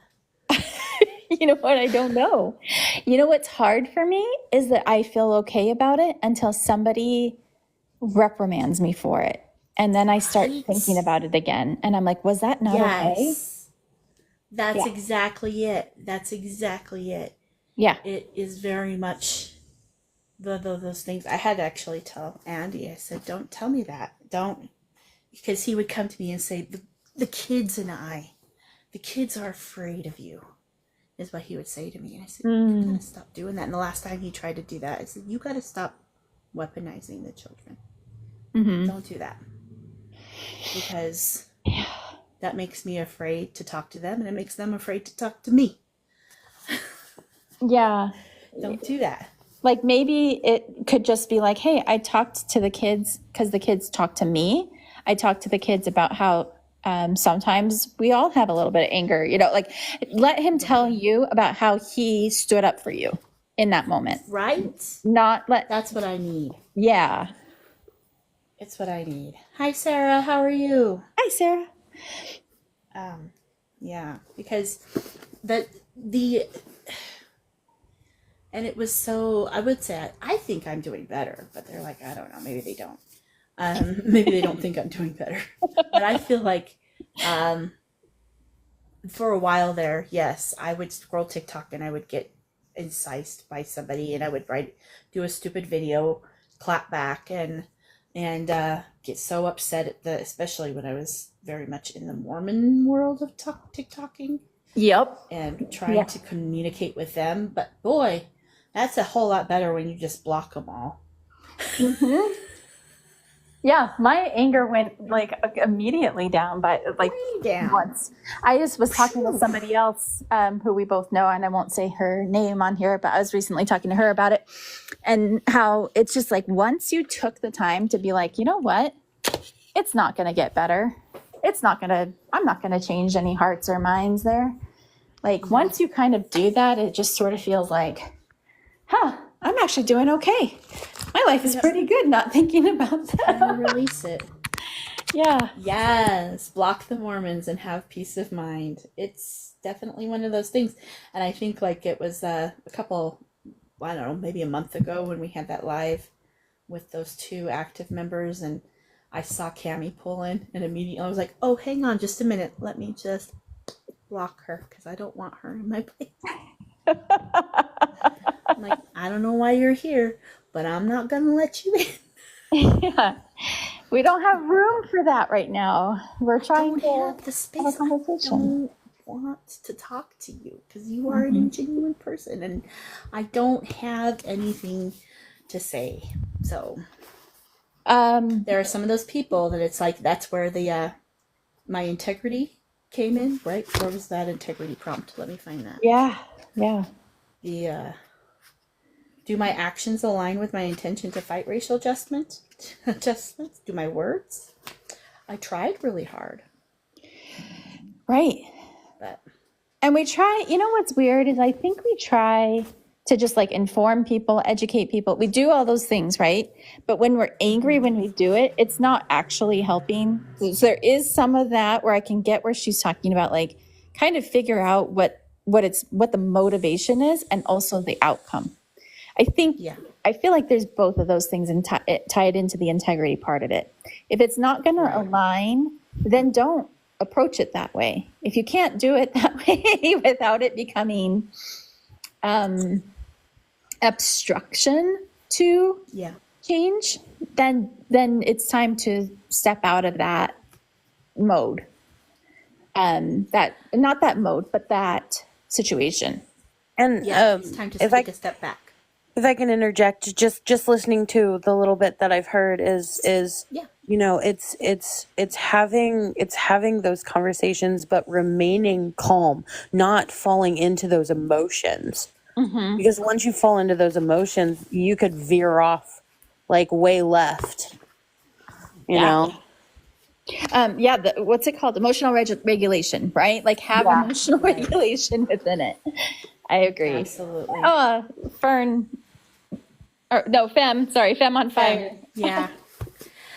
You know what? I don't know. You know what's hard for me is that I feel okay about it until somebody reprimands me for it. And then I start Right. thinking about it again. And I'm like, was that not okay? Yes. That's Yeah. exactly it. That's exactly it. Yeah. It is very much those things. I had to actually tell Andy. I said, "Don't tell me that. Don't," because he would come to me and say, "The kids and the kids are afraid of you," is what he would say to me. And I said, "You gotta stop doing that." And the last time he tried to do that, I said, "You gotta stop weaponizing the children. Don't do that, because that makes me afraid to talk to them, and it makes them afraid to talk to me. Yeah. Don't do that." Like maybe it could just be like, hey, I talked to the kids because the kids talked to me. I talked to the kids about how sometimes we all have a little bit of anger, like let him tell you about how he stood up for you in that moment. Right? Not let, That's what I need. yeah. It's what I need. Hi, Sarah. How are you? Hi, Sarah. Yeah, because the and it was so, I would say I think I'm doing better, but they're like, I don't know, maybe they don't. Maybe they don't think I'm doing better. But I feel like for a while there, yes, I would scroll TikTok and I would get incised by somebody and I would do a stupid video, clap back and get so upset at especially when I was very much in the Mormon world of TikToking Yep. and trying to communicate with them. But boy, that's a whole lot better when you just block them all. Mm-hmm. Yeah, my anger went like immediately down by like once. I just was talking to somebody else who we both know, and I won't say her name on here, but I was recently talking to her about it and how it's just like once you took the time to be like, you know what, it's not going to get better. I'm not going to change any hearts or minds there. Like once you kind of do that, it just sort of feels like, I'm actually doing okay. My life is pretty good not thinking about that. And release it. Yeah. Yes. Block the Mormons and have peace of mind. It's definitely one of those things. And I think like it was a couple, I don't know, maybe a month ago when we had that live with those two active members and I saw Cammie pull in and immediately I was like, oh, hang on just a minute. Let me just block her because I don't want her in my place. I'm like, I don't know why you're here, but I'm not going to let you in. Yeah. We don't have room for that right now. We're trying to have the space. have a conversation. I don't want to talk to you because you are a genuine person and I don't have anything to say. So there are some of those people that it's like that's where the my integrity came in, right? Where was that integrity prompt? Let me find that. Yeah. The do my actions align with my intention to fight racial adjustments? Do my words? I tried really hard. Right. And we try, you know what's weird is I think we try to just like inform people, educate people. We do all those things, right? But when we're angry when we do it, it's not actually helping. So there is some of that where I can get where she's talking about like kind of figure out what the motivation is and also the outcome. I feel like there's both of those things and tied into the integrity part of it. If it's not going to align, then don't approach it that way. If you can't do it that way without it becoming obstruction to change, then it's time to step out of that mode. Not that mode, but that situation. And it's time to take a step back. If I can interject, just listening to the little bit that I've heard is you know, it's having those conversations, but remaining calm, not falling into those emotions. Mm-hmm. Because once you fall into those emotions, you could veer off like way left. You know? What's it called? Emotional regulation, right? Like have emotional regulation within it. I agree. Absolutely. Oh, Fern. Fem on fire. Yeah.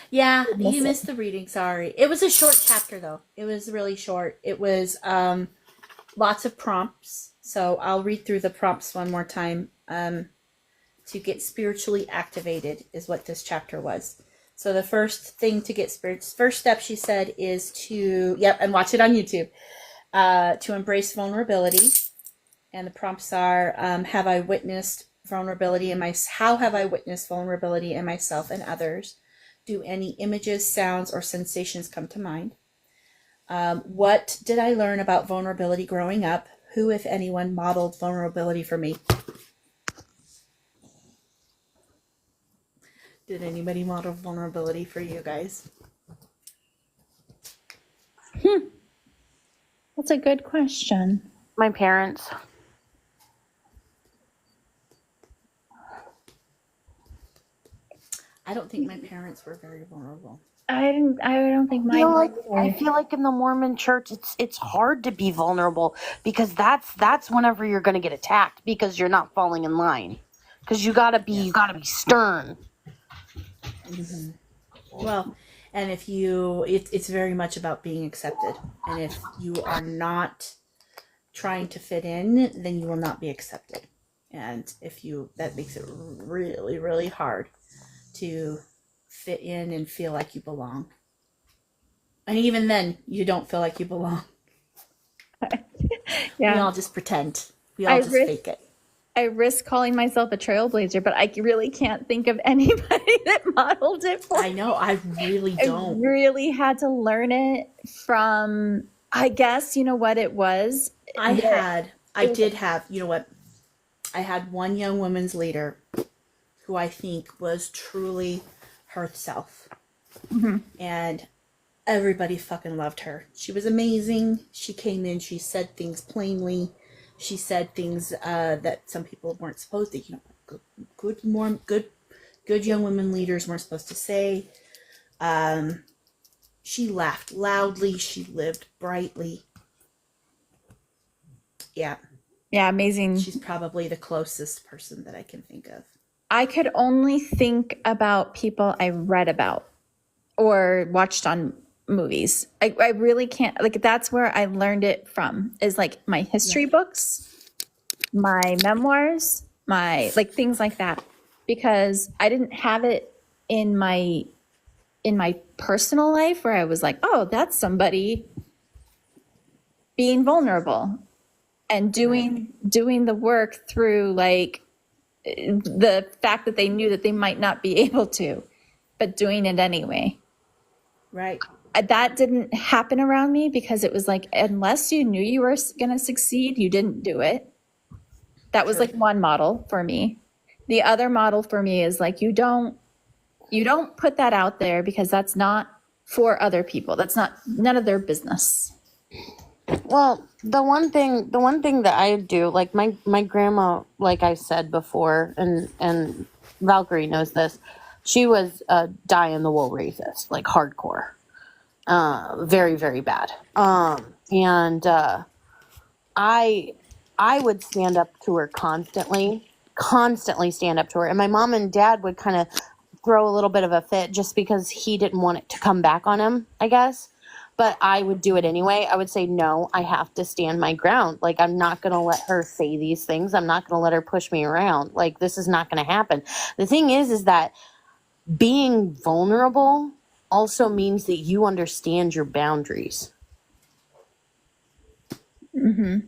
Yeah, you missed the reading. Sorry. It was a short chapter, though. It was really short. It was lots of prompts. So I'll read through the prompts one more time. To get spiritually activated is what this chapter was. So the first thing to get first step, she said, is to, and watch it on YouTube, to embrace vulnerability. And the prompts are, how have I witnessed vulnerability in myself and others? Do any images, sounds, or sensations come to mind? What did I learn about vulnerability growing up? Who, if anyone, modeled vulnerability for me? Did anybody model vulnerability for you guys? That's a good question. My parents. I don't think my parents were very vulnerable. I don't think mine were. I feel like in the Mormon church, it's hard to be vulnerable because that's whenever you're going to get attacked because you're not falling in line. Because you gotta be stern. Mm-hmm. Well, And if you, it's very much about being accepted. And if you are not trying to fit in, then you will not be accepted. And if you, that makes it really, really hard to fit in and feel like you belong. And even then, you don't feel like you belong. We all just pretend. We all just fake it. I risk calling myself a trailblazer, but I really can't think of anybody that modeled it for me. I know, I really don't. I really had to learn it from, I guess, you know what it was? I did have, you know what? I had one young women's leader who I think was truly herself. Mm-hmm. And everybody fucking loved her. She was amazing. She came in, she said things plainly. She said things that some people weren't supposed to, you know, good young women leaders weren't supposed to say. She laughed loudly. She lived brightly. Yeah. Yeah, amazing. She's probably the closest person that I can think of. I could only think about people I read about or watched on movies. I really can't, like, that's where I learned it from, is like my history books, my memoirs, my, like, things like that, because I didn't have it in my personal life where I was like, oh, that's somebody being vulnerable and doing the work through, like, the fact that they knew that they might not be able to, but doing it anyway. Right. That didn't happen around me because it was like, unless you knew you were going to succeed, you didn't do it. That was like one model for me. The other model for me is like, you don't put that out there because that's not for other people. That's none of their business. Well, the one thing that I do, like my grandma, like I said before, and Valkyrie knows this, she was a die-in-the-wool racist, like hardcore, very, very bad. And I would stand up to her constantly stand up to her, and my mom and dad would kind of throw a little bit of a fit just because he didn't want it to come back on him, I guess. But I would do it anyway. I would say, no, I have to stand my ground. Like, I'm not going to let her say these things. I'm not going to let her push me around. Like, this is not going to happen. The thing is that being vulnerable also means that you understand your boundaries. Mm-hmm.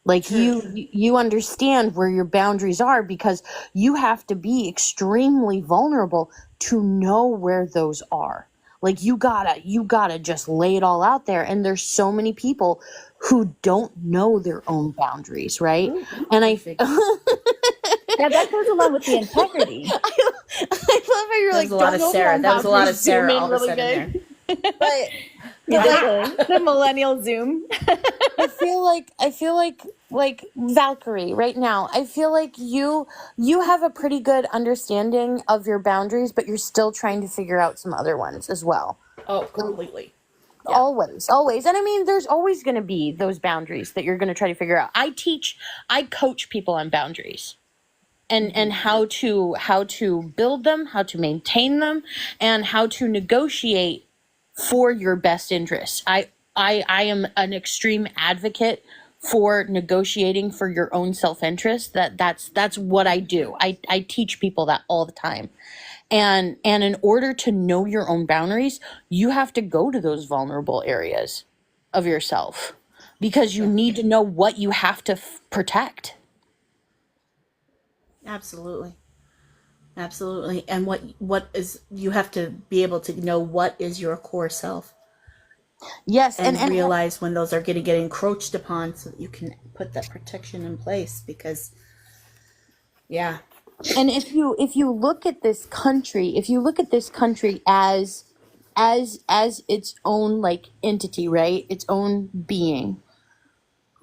Like, you understand where your boundaries are, because you have to be extremely vulnerable to know where those are. Like, you gotta just lay it all out there. And there's so many people who don't know their own boundaries, right? Ooh, and Yeah, that goes along with the integrity. I love how you're like, a lot of Sarah. That was a lot of Sarah all of a sudden there. But The millennial Zoom. I feel like Valkyrie right now, I feel like you have a pretty good understanding of your boundaries, but you're still trying to figure out some other ones as well. Oh, completely. Yeah. Always. And I mean, there's always going to be those boundaries that you're going to try to figure out. I coach people on boundaries and how to build them, how to maintain them, and how to negotiate for your best interests. I am an extreme advocate for negotiating for your own self-interest. That's what I do. I teach people that all the time. And in order to know your own boundaries, you have to go to those vulnerable areas of yourself, because you need to know what you have to protect. Absolutely. And what is, you have to be able to know what is your core self. Yes, and realize when those are going to get encroached upon, so that you can put that protection in place. Because, yeah. And if you look at this country, as its own, like, entity, right? Its own being,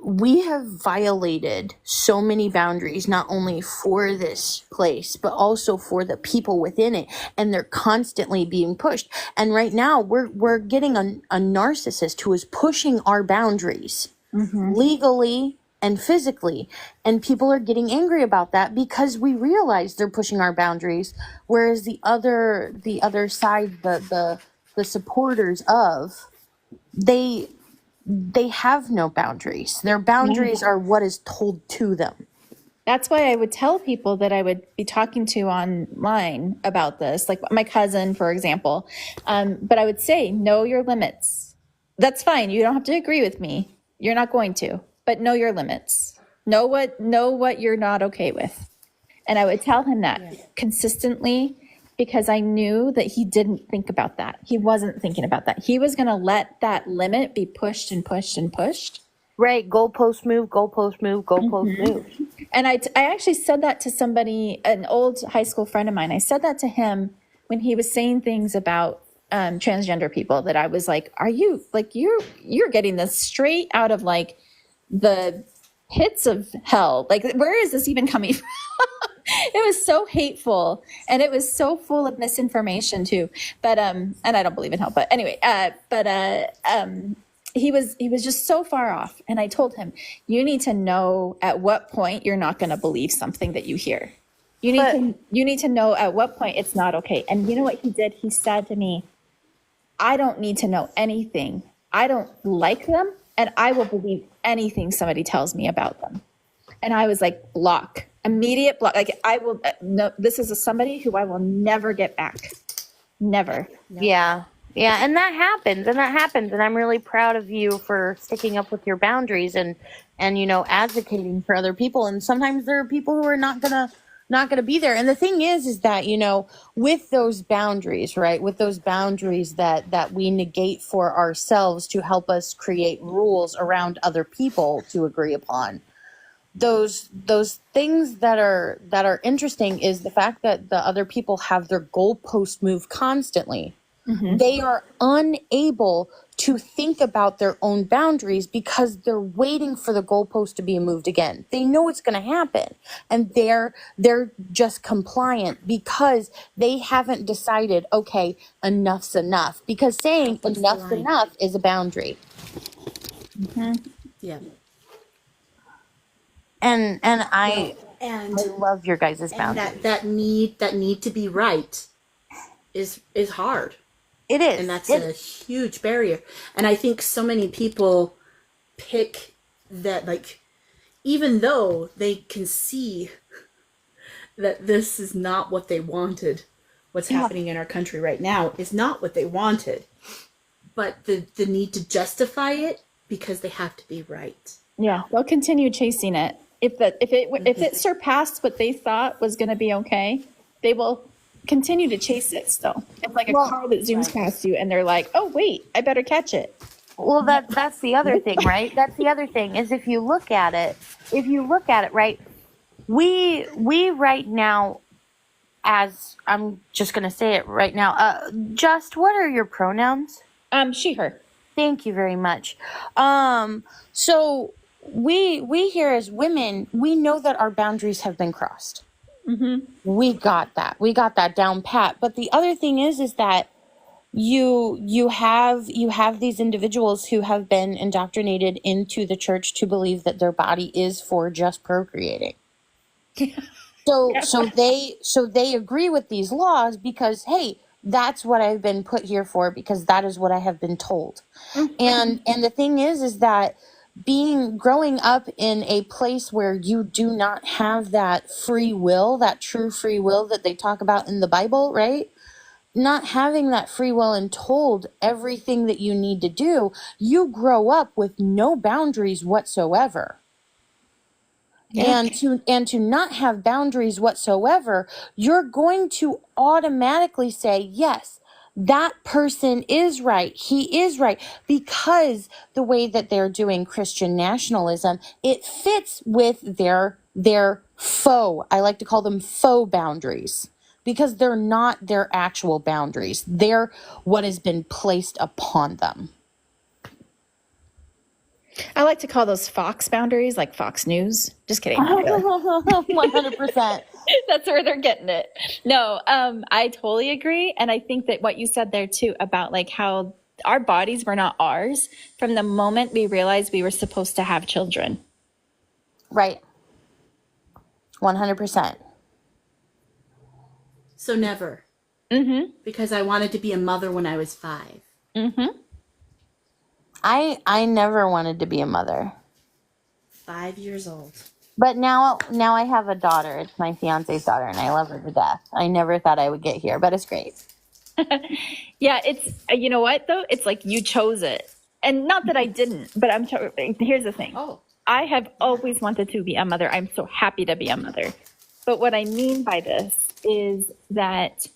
we have violated so many boundaries, not only for this place, but also for the people within it. And they're constantly being pushed. And right now we're getting a narcissist who is pushing our boundaries legally, and physically. And people are getting angry about that because we realize they're pushing our boundaries. Whereas the other side, the supporters of, they have no boundaries. Their boundaries are what is told to them. That's why I would tell people that I would be talking to online about this, like my cousin, for example. But I would say, know your limits. That's fine. You don't have to agree with me. You're not going to, but know your limits. Know what you're not okay with. And I would tell him that consistently, because I knew that he didn't think about that. He wasn't thinking about that. He was going to let that limit be pushed and pushed and pushed. Right. Goalpost move, goalpost move, goalpost move. And I actually said that to somebody, an old high school friend of mine. I said that to him when he was saying things about transgender people, that I was like, are you, like, you're getting this straight out of like the pits of hell. Like, where is this even coming from? It was so hateful, and it was so full of misinformation too. But and I don't believe in hell. But anyway, he was just so far off. And I told him, you need to know at what point you're not going to believe something that you hear. You need to know at what point it's not okay. And you know what he did? He said to me, I don't need to know anything. I don't like them, and I will believe anything somebody tells me about them. And I was like, block, immediate block. Like, I will, no, this is somebody who I will never get back. Never. Yeah. Yeah. And that happens. And I'm really proud of you for sticking up with your boundaries and, advocating for other people. And sometimes there are people who are not going to be there. And the thing is that, with those boundaries, right, with those boundaries that we negate for ourselves to help us create rules around other people to agree upon, those things that are interesting is the fact that the other people have their goalpost move constantly. Mm-hmm. They are unable to think about their own boundaries because they're waiting for the goalpost to be moved again. They know it's going to happen, and they're just compliant because they haven't decided, okay, enough's enough. Because saying enough's enough is a boundary. Mm-hmm. Yeah. And I love your guys' boundaries. And that need to be right is hard. It is. And that's a huge barrier. And I think so many people pick that, like, even though they can see that this is not what they wanted, what's happening in our country right now is not what they wanted, but the need to justify it because they have to be right. Yeah, they'll continue chasing it. If it surpassed what they thought was going to be okay, they will continue to chase it still. It's like a car that zooms past you, and they're like, "Oh wait, I better catch it." Well, that's the other thing, right? That's the other thing is if you look at it, right, we right now, as I'm just gonna say it right now, just what are your pronouns? She, her. Thank you very much. So we here as women, we know that our boundaries have been crossed. Mm-hmm. We got that down pat. But the other thing is that you have these individuals who have been indoctrinated into the church to believe that their body is for just procreating. So they agree with these laws because, hey, that's what I've been put here for because that is what I have been told. Mm-hmm. And the thing is that growing up in a place where you do not have that free will, that true free will that they talk about in the Bible, right? Not having that free will and told everything that you need to do, you grow up with no boundaries whatsoever. Yeah. And to not have boundaries whatsoever, you're going to automatically say, yes, that person is right. He is right. Because the way that they're doing Christian nationalism, it fits with their faux, I like to call them faux boundaries, because they're not their actual boundaries. They're what has been placed upon them. I like to call those Fox boundaries, like Fox News. Just kidding. 100%. That's where they're getting it. No, I totally agree. And I think that what you said there too about like how our bodies were not ours from the moment we realized we were supposed to have children. Right. 100%. So never. Mm-hmm. Because I wanted to be a mother when I was 5. Mm-hmm. I never wanted to be a mother. 5 years old. But now I have a daughter. It's my fiance's daughter, and I love her to death. I never thought I would get here, but it's great. Yeah, it's, you know what though? It's like you chose it. And not that I didn't, but here's the thing. Oh. I have always wanted to be a mother. I'm so happy to be a mother. But what I mean by this is that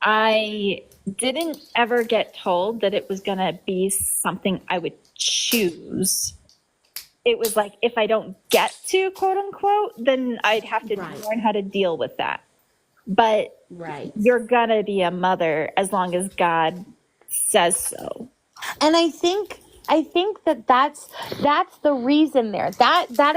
I didn't ever get told that it was going to be something I would choose. It was like, if I don't get to, quote unquote, then I'd have to Right. learn how to deal with that. But Right. you're going to be a mother as long as God says so. And I think that's the reason there. That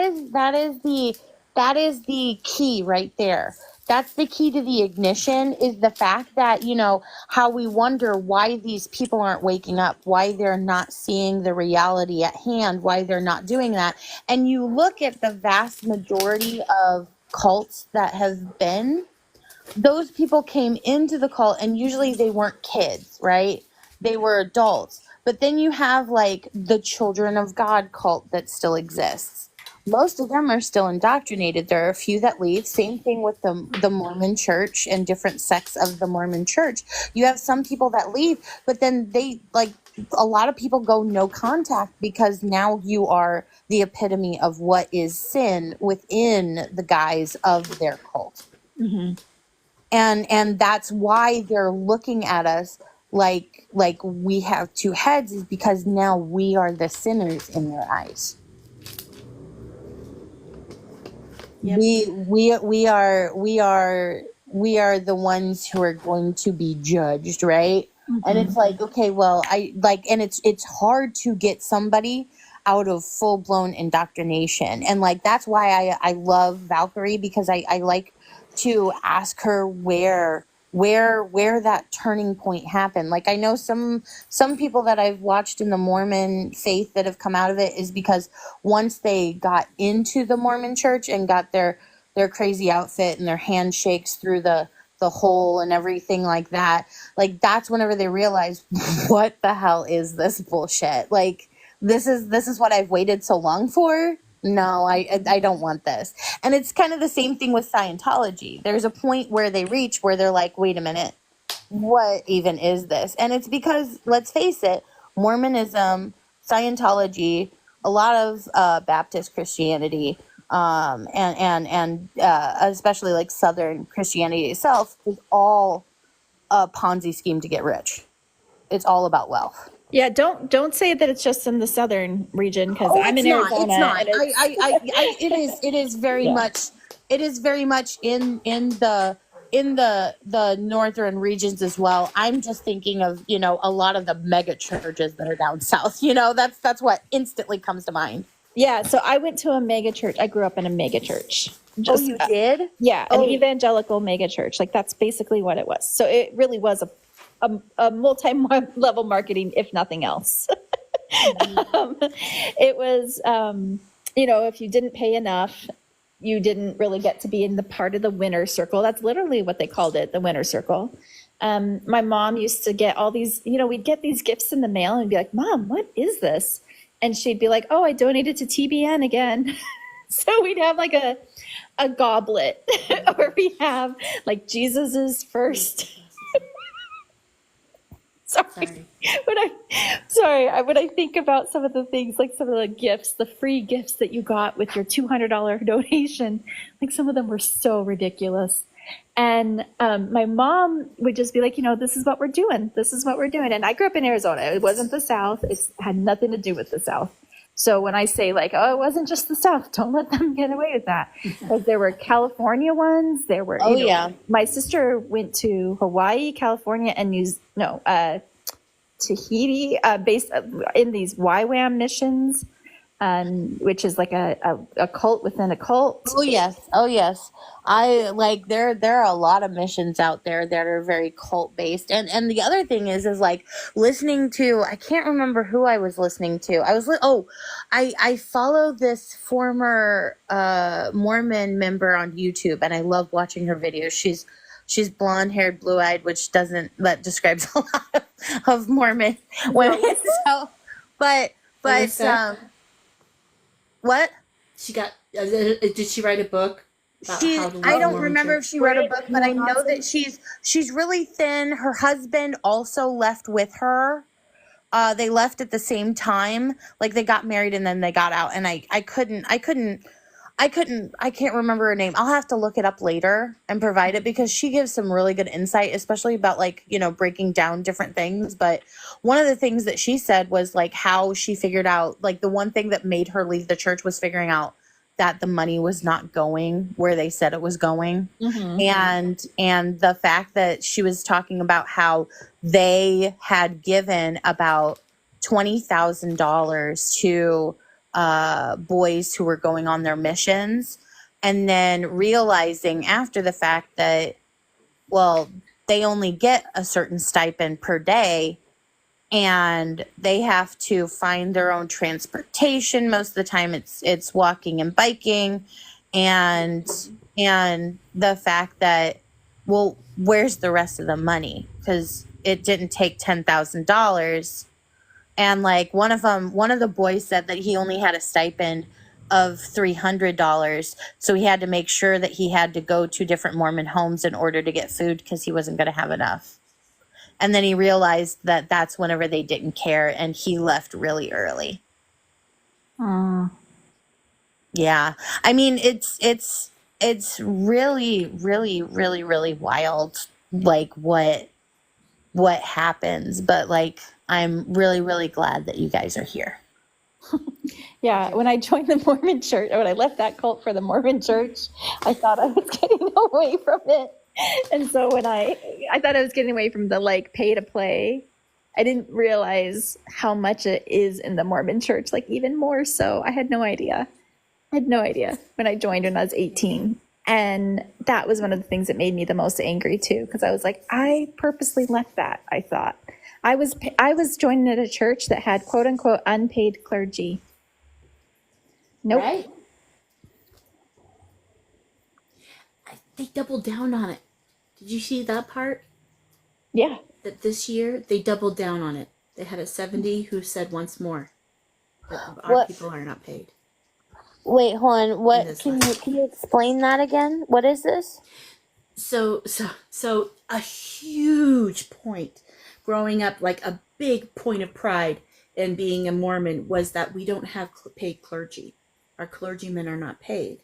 is the key right there. That's the key to the ignition, is the fact that, you know, how we wonder why these people aren't waking up, why they're not seeing the reality at hand, why they're not doing that. And you look at the vast majority of cults that have been, those people came into the cult, and usually they weren't kids, right? They were adults. But then you have like the Children of God cult that still exists. Most of them are still indoctrinated. There are a few that leave. Same thing with the Mormon church and different sects of the Mormon church. You have some people that leave, but then they, like, a lot of people go no contact, because now you are the epitome of what is sin within the guise of their cult. Mm-hmm. And that's why they're looking at us like we have two heads, is because now we are the sinners in their eyes. Yep. We are the ones who are going to be judged, right? Mm-hmm. And it's like, okay, well, and it's hard to get somebody out of full-blown indoctrination. And like, that's why I love Valkyrie, because I like to ask her where that turning point happened. Like, I know some people that I've watched in the Mormon faith that have come out of it is because once they got into the Mormon church and got their crazy outfit and their handshakes through the hole and everything like that, like, that's whenever they realized, what the hell is this bullshit? Like, this is what I've waited so long for. No, I don't want this. And it's kind of the same thing with Scientology. There's a point where they reach where they're like, wait a minute, what even is this? And it's because, let's face it, Mormonism, Scientology, a lot of Baptist Christianity, and especially like Southern Christianity itself, is all a Ponzi scheme to get rich. It's all about wealth. Yeah, don't say that it's just in the southern region, because I'm in Arizona. It's not. And It is very much. It is very much in the northern regions as well. I'm just thinking of, you know, a lot of the mega churches that are down south. You know, that's what instantly comes to mind. Yeah, so I went to a mega church. I grew up in a mega church. Just, you did? Yeah, an evangelical mega church. Like, that's basically what it was. So it really was a multi-level marketing, if nothing else. It was, you know, if you didn't pay enough, you didn't really get to be in the part of the winner circle. That's literally what they called it, the winner circle. My mom used to get all these, you know, we'd get these gifts in the mail and be like, Mom, what is this? And she'd be like, oh, I donated to TBN again. So we'd have like a goblet or we have like Jesus's first. Sorry. When I think about some of the things, like some of the gifts, the free gifts that you got with your $200 donation, like some of them were so ridiculous. And my mom would just be like, you know, this is what we're doing. This is what we're doing. And I grew up in Arizona. It wasn't the South. It had nothing to do with the South. So when I say like, oh, it wasn't just the South, don't let them get away with that. Because there were California ones. There were, my sister went to Hawaii, California, and Tahiti, based in these YWAM missions. which is like a cult within a cult. Oh yes, oh yes. I like there are a lot of missions out there that are very cult based, and the other thing is like listening to, I can't remember who I was listening to. I follow this former Mormon member on YouTube, and I love watching her videos. She's blonde haired, blue eyed, which that describes a lot of Mormon women. So, but Melissa? what? She got. Did she write a book about how to live I in don't Mormon remember church? if she wrote a book, but I know that she's really thin. Her husband also left with her. They left at the same time. Like they got married and then they got out. And I can't remember her name. I'll have to look it up later and provide it, because she gives some really good insight, especially about like, breaking down different things. But one of the things that she said was like how she figured out, like the one thing that made her leave the church was figuring out that the money was not going where they said it was going. And the fact that she was talking about how they had given about $20,000 to boys who were going on their missions, and then realizing after the fact that, well, they only get a certain stipend per day, and they have to find their own transportation. Most of the time it's walking and biking, and the fact that, well, where's the rest of the money? Because it didn't take $10,000. And like one of the boys said that he only had a stipend of $300. So he had to make sure that he had to go to different Mormon homes in order to get food, because he wasn't going to have enough. And then he realized that that's whenever they didn't care, and he left really early. Yeah. I mean, it's really, really, really, really wild, like what happens. But like, I'm really, really glad that you guys are here. Yeah, when I joined the Mormon church, or when I left that cult for the Mormon church, I thought I was getting away from it. And so when I thought I was getting away from the like pay to play, I didn't realize how much it is in the Mormon church, like even more so. I had no idea. When I joined when I was 18. And that was one of the things that made me the most angry too, because I was like, I purposely left that. I thought I was joining at a church that had quote unquote unpaid clergy. Nope. Right? They doubled down on it. Did you see that part? Yeah. That this year they doubled down on it. They had a 70 who said once more that our people are not paid. Wait, hold on. What can you explain that again? What is this? So a huge point growing up, like a big point of pride in being a Mormon, was that we don't have paid clergy. Our clergymen are not paid.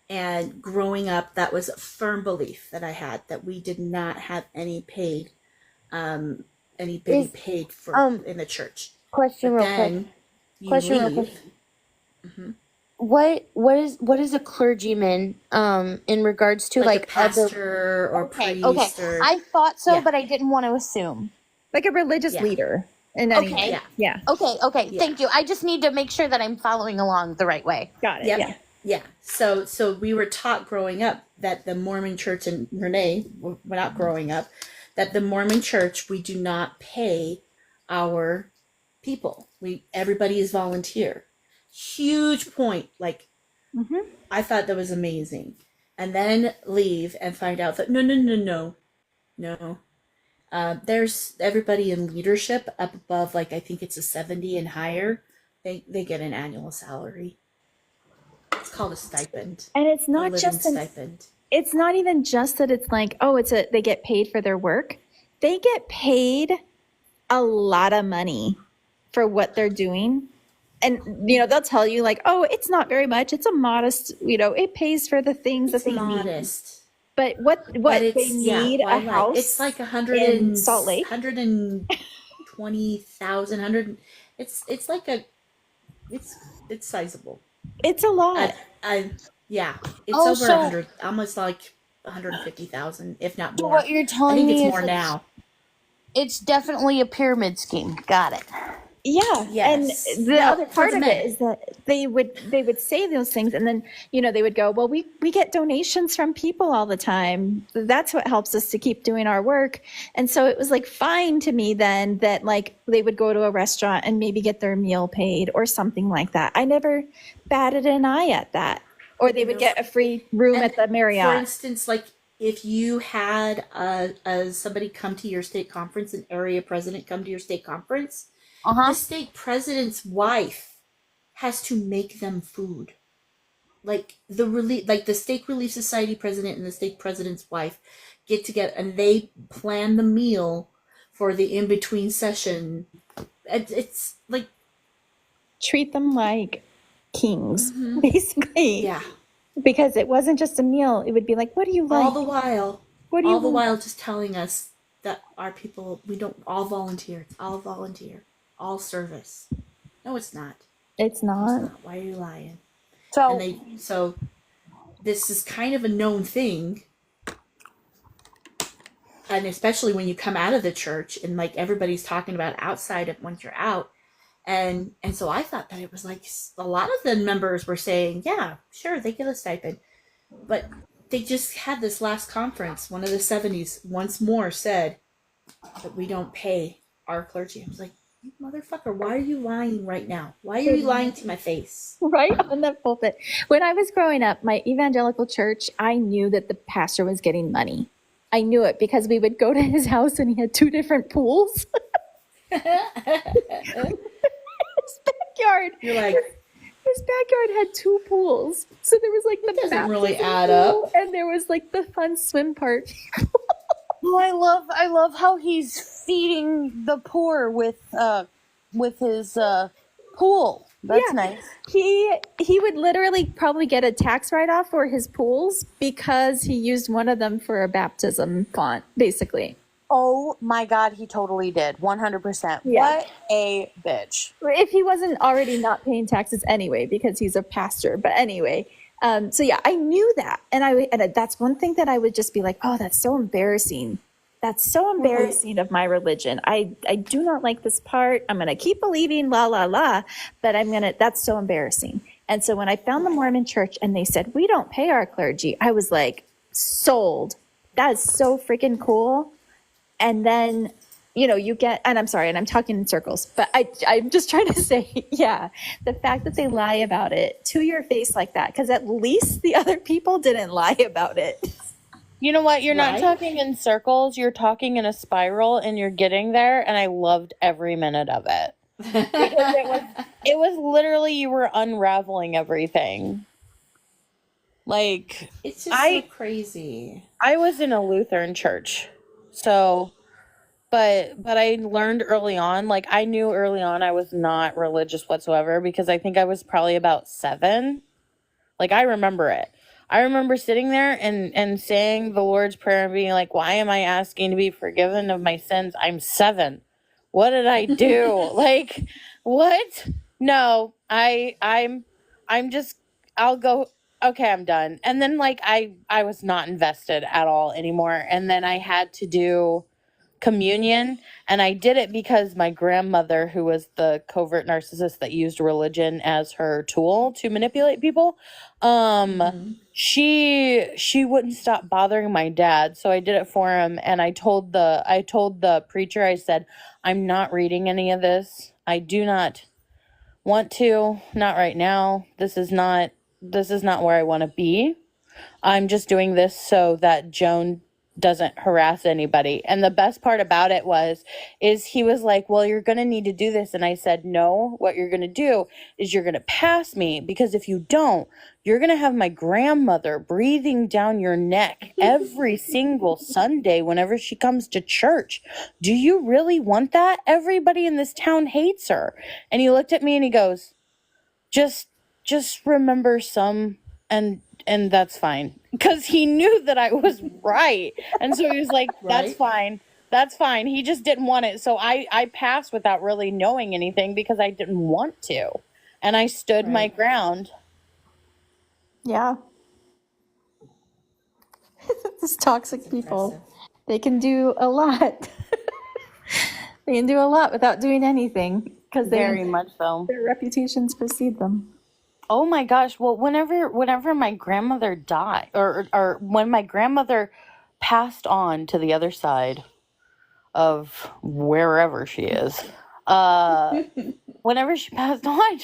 And growing up, that was a firm belief that I had, that we did not have any paid, paid for in the church. Question But real then quick. Question real quick. What is a clergyman in regards to like a like pastor or Okay, priest or I thought so, Yeah. but I didn't want to assume. Like a religious Yeah. leader in any Okay. way. Yeah. Okay, Yeah. thank you. I just need to make sure that I'm following along the right way. Got it. Yep. Yeah. Yeah. So we were taught growing up that the Mormon church, and Renee, we're not growing up, that the Mormon church, we do not pay our people. Everybody is volunteer. Huge point. Like, I thought that was amazing. And then leave and find out that no. There's everybody in leadership up above, like I think it's a 70 and higher. They get an annual salary. It's called a stipend. And it's A not living just stipend. it's not even just that it's like, oh, they get paid for their work. They get paid a lot of money for what they're doing. And, they'll tell you like, oh, it's not very much. It's a modest, it pays for the things that they need. Modest. But what But they need a house. It's like 100 in Salt Lake. 120,000. It's like it's sizable. It's a lot. Yeah, it's Oh, over so- 100, almost like 150,000, if not more. What you're telling I think me it's is more now. it's definitely a pyramid scheme. Got it. Yeah, Yes. and the Now, other for part the of men. it is that they would say those things, and then they would go, well, we get donations from people all the time. That's what helps us to keep doing our work. And so it was like fine to me then that like they would go to a restaurant and maybe get their meal paid or something like that. I never batted an eye at that. Or they would get a free room And at the for Marriott. instance, like if you had somebody come to your state conference, an area president come to your state conference, the Uh-huh. state president's wife has to make them food. Like the Stake Relief Society president and the stake president's wife get together and they plan the meal for the in between session. It's like, Treat them like kings, basically. yeah, Because it wasn't just a meal. It would be like, what do you all like? the while, What do you all the want? while, just telling us that our people, we don't all volunteer. It's all volunteer, all service. No, it's not. It's No, it's not. not. Why are you lying? So And so this is kind of a known thing, and especially when you come out of the church and like everybody's talking about outside of once you're out. And so I thought that it was like a lot of the members were saying, yeah, sure, they get a stipend. But they just had this last conference, one of the 70s once more said that we don't pay our clergy. I was like, you motherfucker, why are you lying right now? Why are you lying to my face? Right on the pulpit. When I was growing up, my evangelical church, I knew that the pastor was getting money. I knew it because we would go to his house and he had 2 different pools. His backyard. You're like, His backyard had 2 pools. So there was like the doesn't really baptism add pool, up. and there was like the fun swim part. oh, I love how he's feeding the poor with his pool. That's Yeah. nice. He would literally probably get a tax write-off for his pools because he used one of them for a baptism font, basically. Oh my God, he totally did. 100%. Yeah. What a bitch. If he wasn't already not paying taxes anyway, because he's a pastor. But anyway, so yeah, I knew that. And that's one thing that I would just be like, oh, that's so embarrassing. That's so embarrassing of my religion. I do not like this part. I'm going to keep believing la, la, la, but that's so embarrassing. And so when I found the Mormon church and they said, we don't pay our clergy, I was like, sold. That is so freaking cool. And then, you get, and I'm sorry, and I'm talking in circles, but I'm just trying to say, yeah, the fact that they lie about it to your face like that, because at least the other people didn't lie about it. You know what? You're not Right? talking in circles. You're talking in a spiral, and you're getting there. And I loved every minute of it because it was literally you were unraveling everything. Like It's just so crazy. I was in a Lutheran church, so but I learned early on. Like I knew early on I was not religious whatsoever because I think I was probably about 7. Like I remember it. I remember sitting there and saying the Lord's Prayer and being like, why am I asking to be forgiven of my sins? I'm 7. What did I do? Like, what? No, I'm just, I'll go, okay, I'm done. And then like, I was not invested at all anymore. And then I had to do communion, and I did it because my grandmother, who was the covert narcissist that used religion as her tool to manipulate people, she wouldn't stop bothering my dad, so I did it for him. And I told the preacher, I said, I'm not reading any of this. I do not want to, not right now. This is not where I want to be. I'm just doing this so that Joan doesn't harass anybody. And the best part about it is he was like, well, you're going to need to do this. And I said, no, what you're going to do is you're going to pass me, because if you don't, you're going to have my grandmother breathing down your neck every single Sunday whenever she comes to church. Do you really want that? Everybody in this town hates her. And he looked at me and he goes, just remember some, and that's fine, because he knew that I was right. And so he was like, that's fine. He just didn't want it. So I passed without really knowing anything because I didn't want to, and I stood my ground. Yeah. These toxic people, they can do a lot. They can do a lot without doing anything. because Very much so. their reputations precede them. Oh my gosh. Well, whenever my grandmother died, or when my grandmother passed on to the other side of wherever she is, whenever she passed on,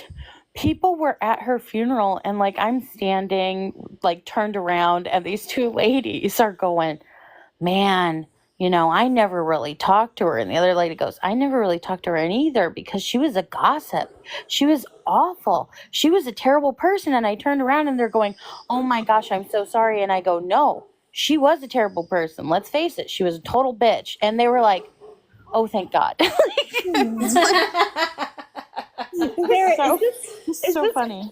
people were at her funeral, and like I'm standing, like turned around, and these two ladies are going, man, I never really talked to her. And the other lady goes, I never really talked to her either because she was a gossip. She was awful. She was a terrible person. And I turned around and they're going, oh my gosh, I'm so sorry. And I go, no, she was a terrible person. Let's face it. She was a total bitch. And they were like, oh, thank God. It's so funny.